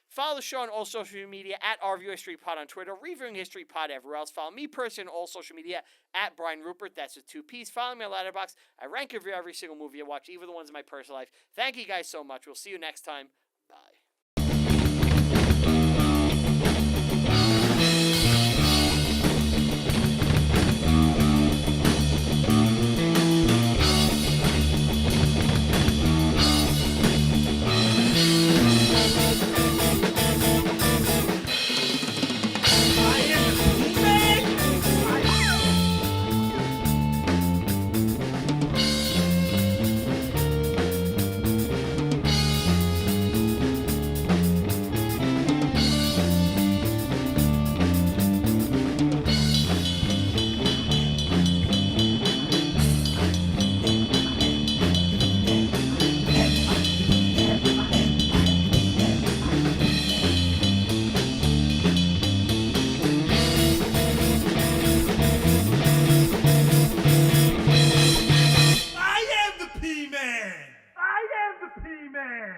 Follow the show on all social media at Review History Pod on Twitter, Reviewing History Pod everywhere else. Follow me personally on all social media at Brian Rupert. That's with 2 P's. Follow me on Letterboxd. I rank and review every single movie I watch, even the ones in my personal life. Thank you guys so much. We'll see you next time. Bye. I am the P-Man! I am the P-Man!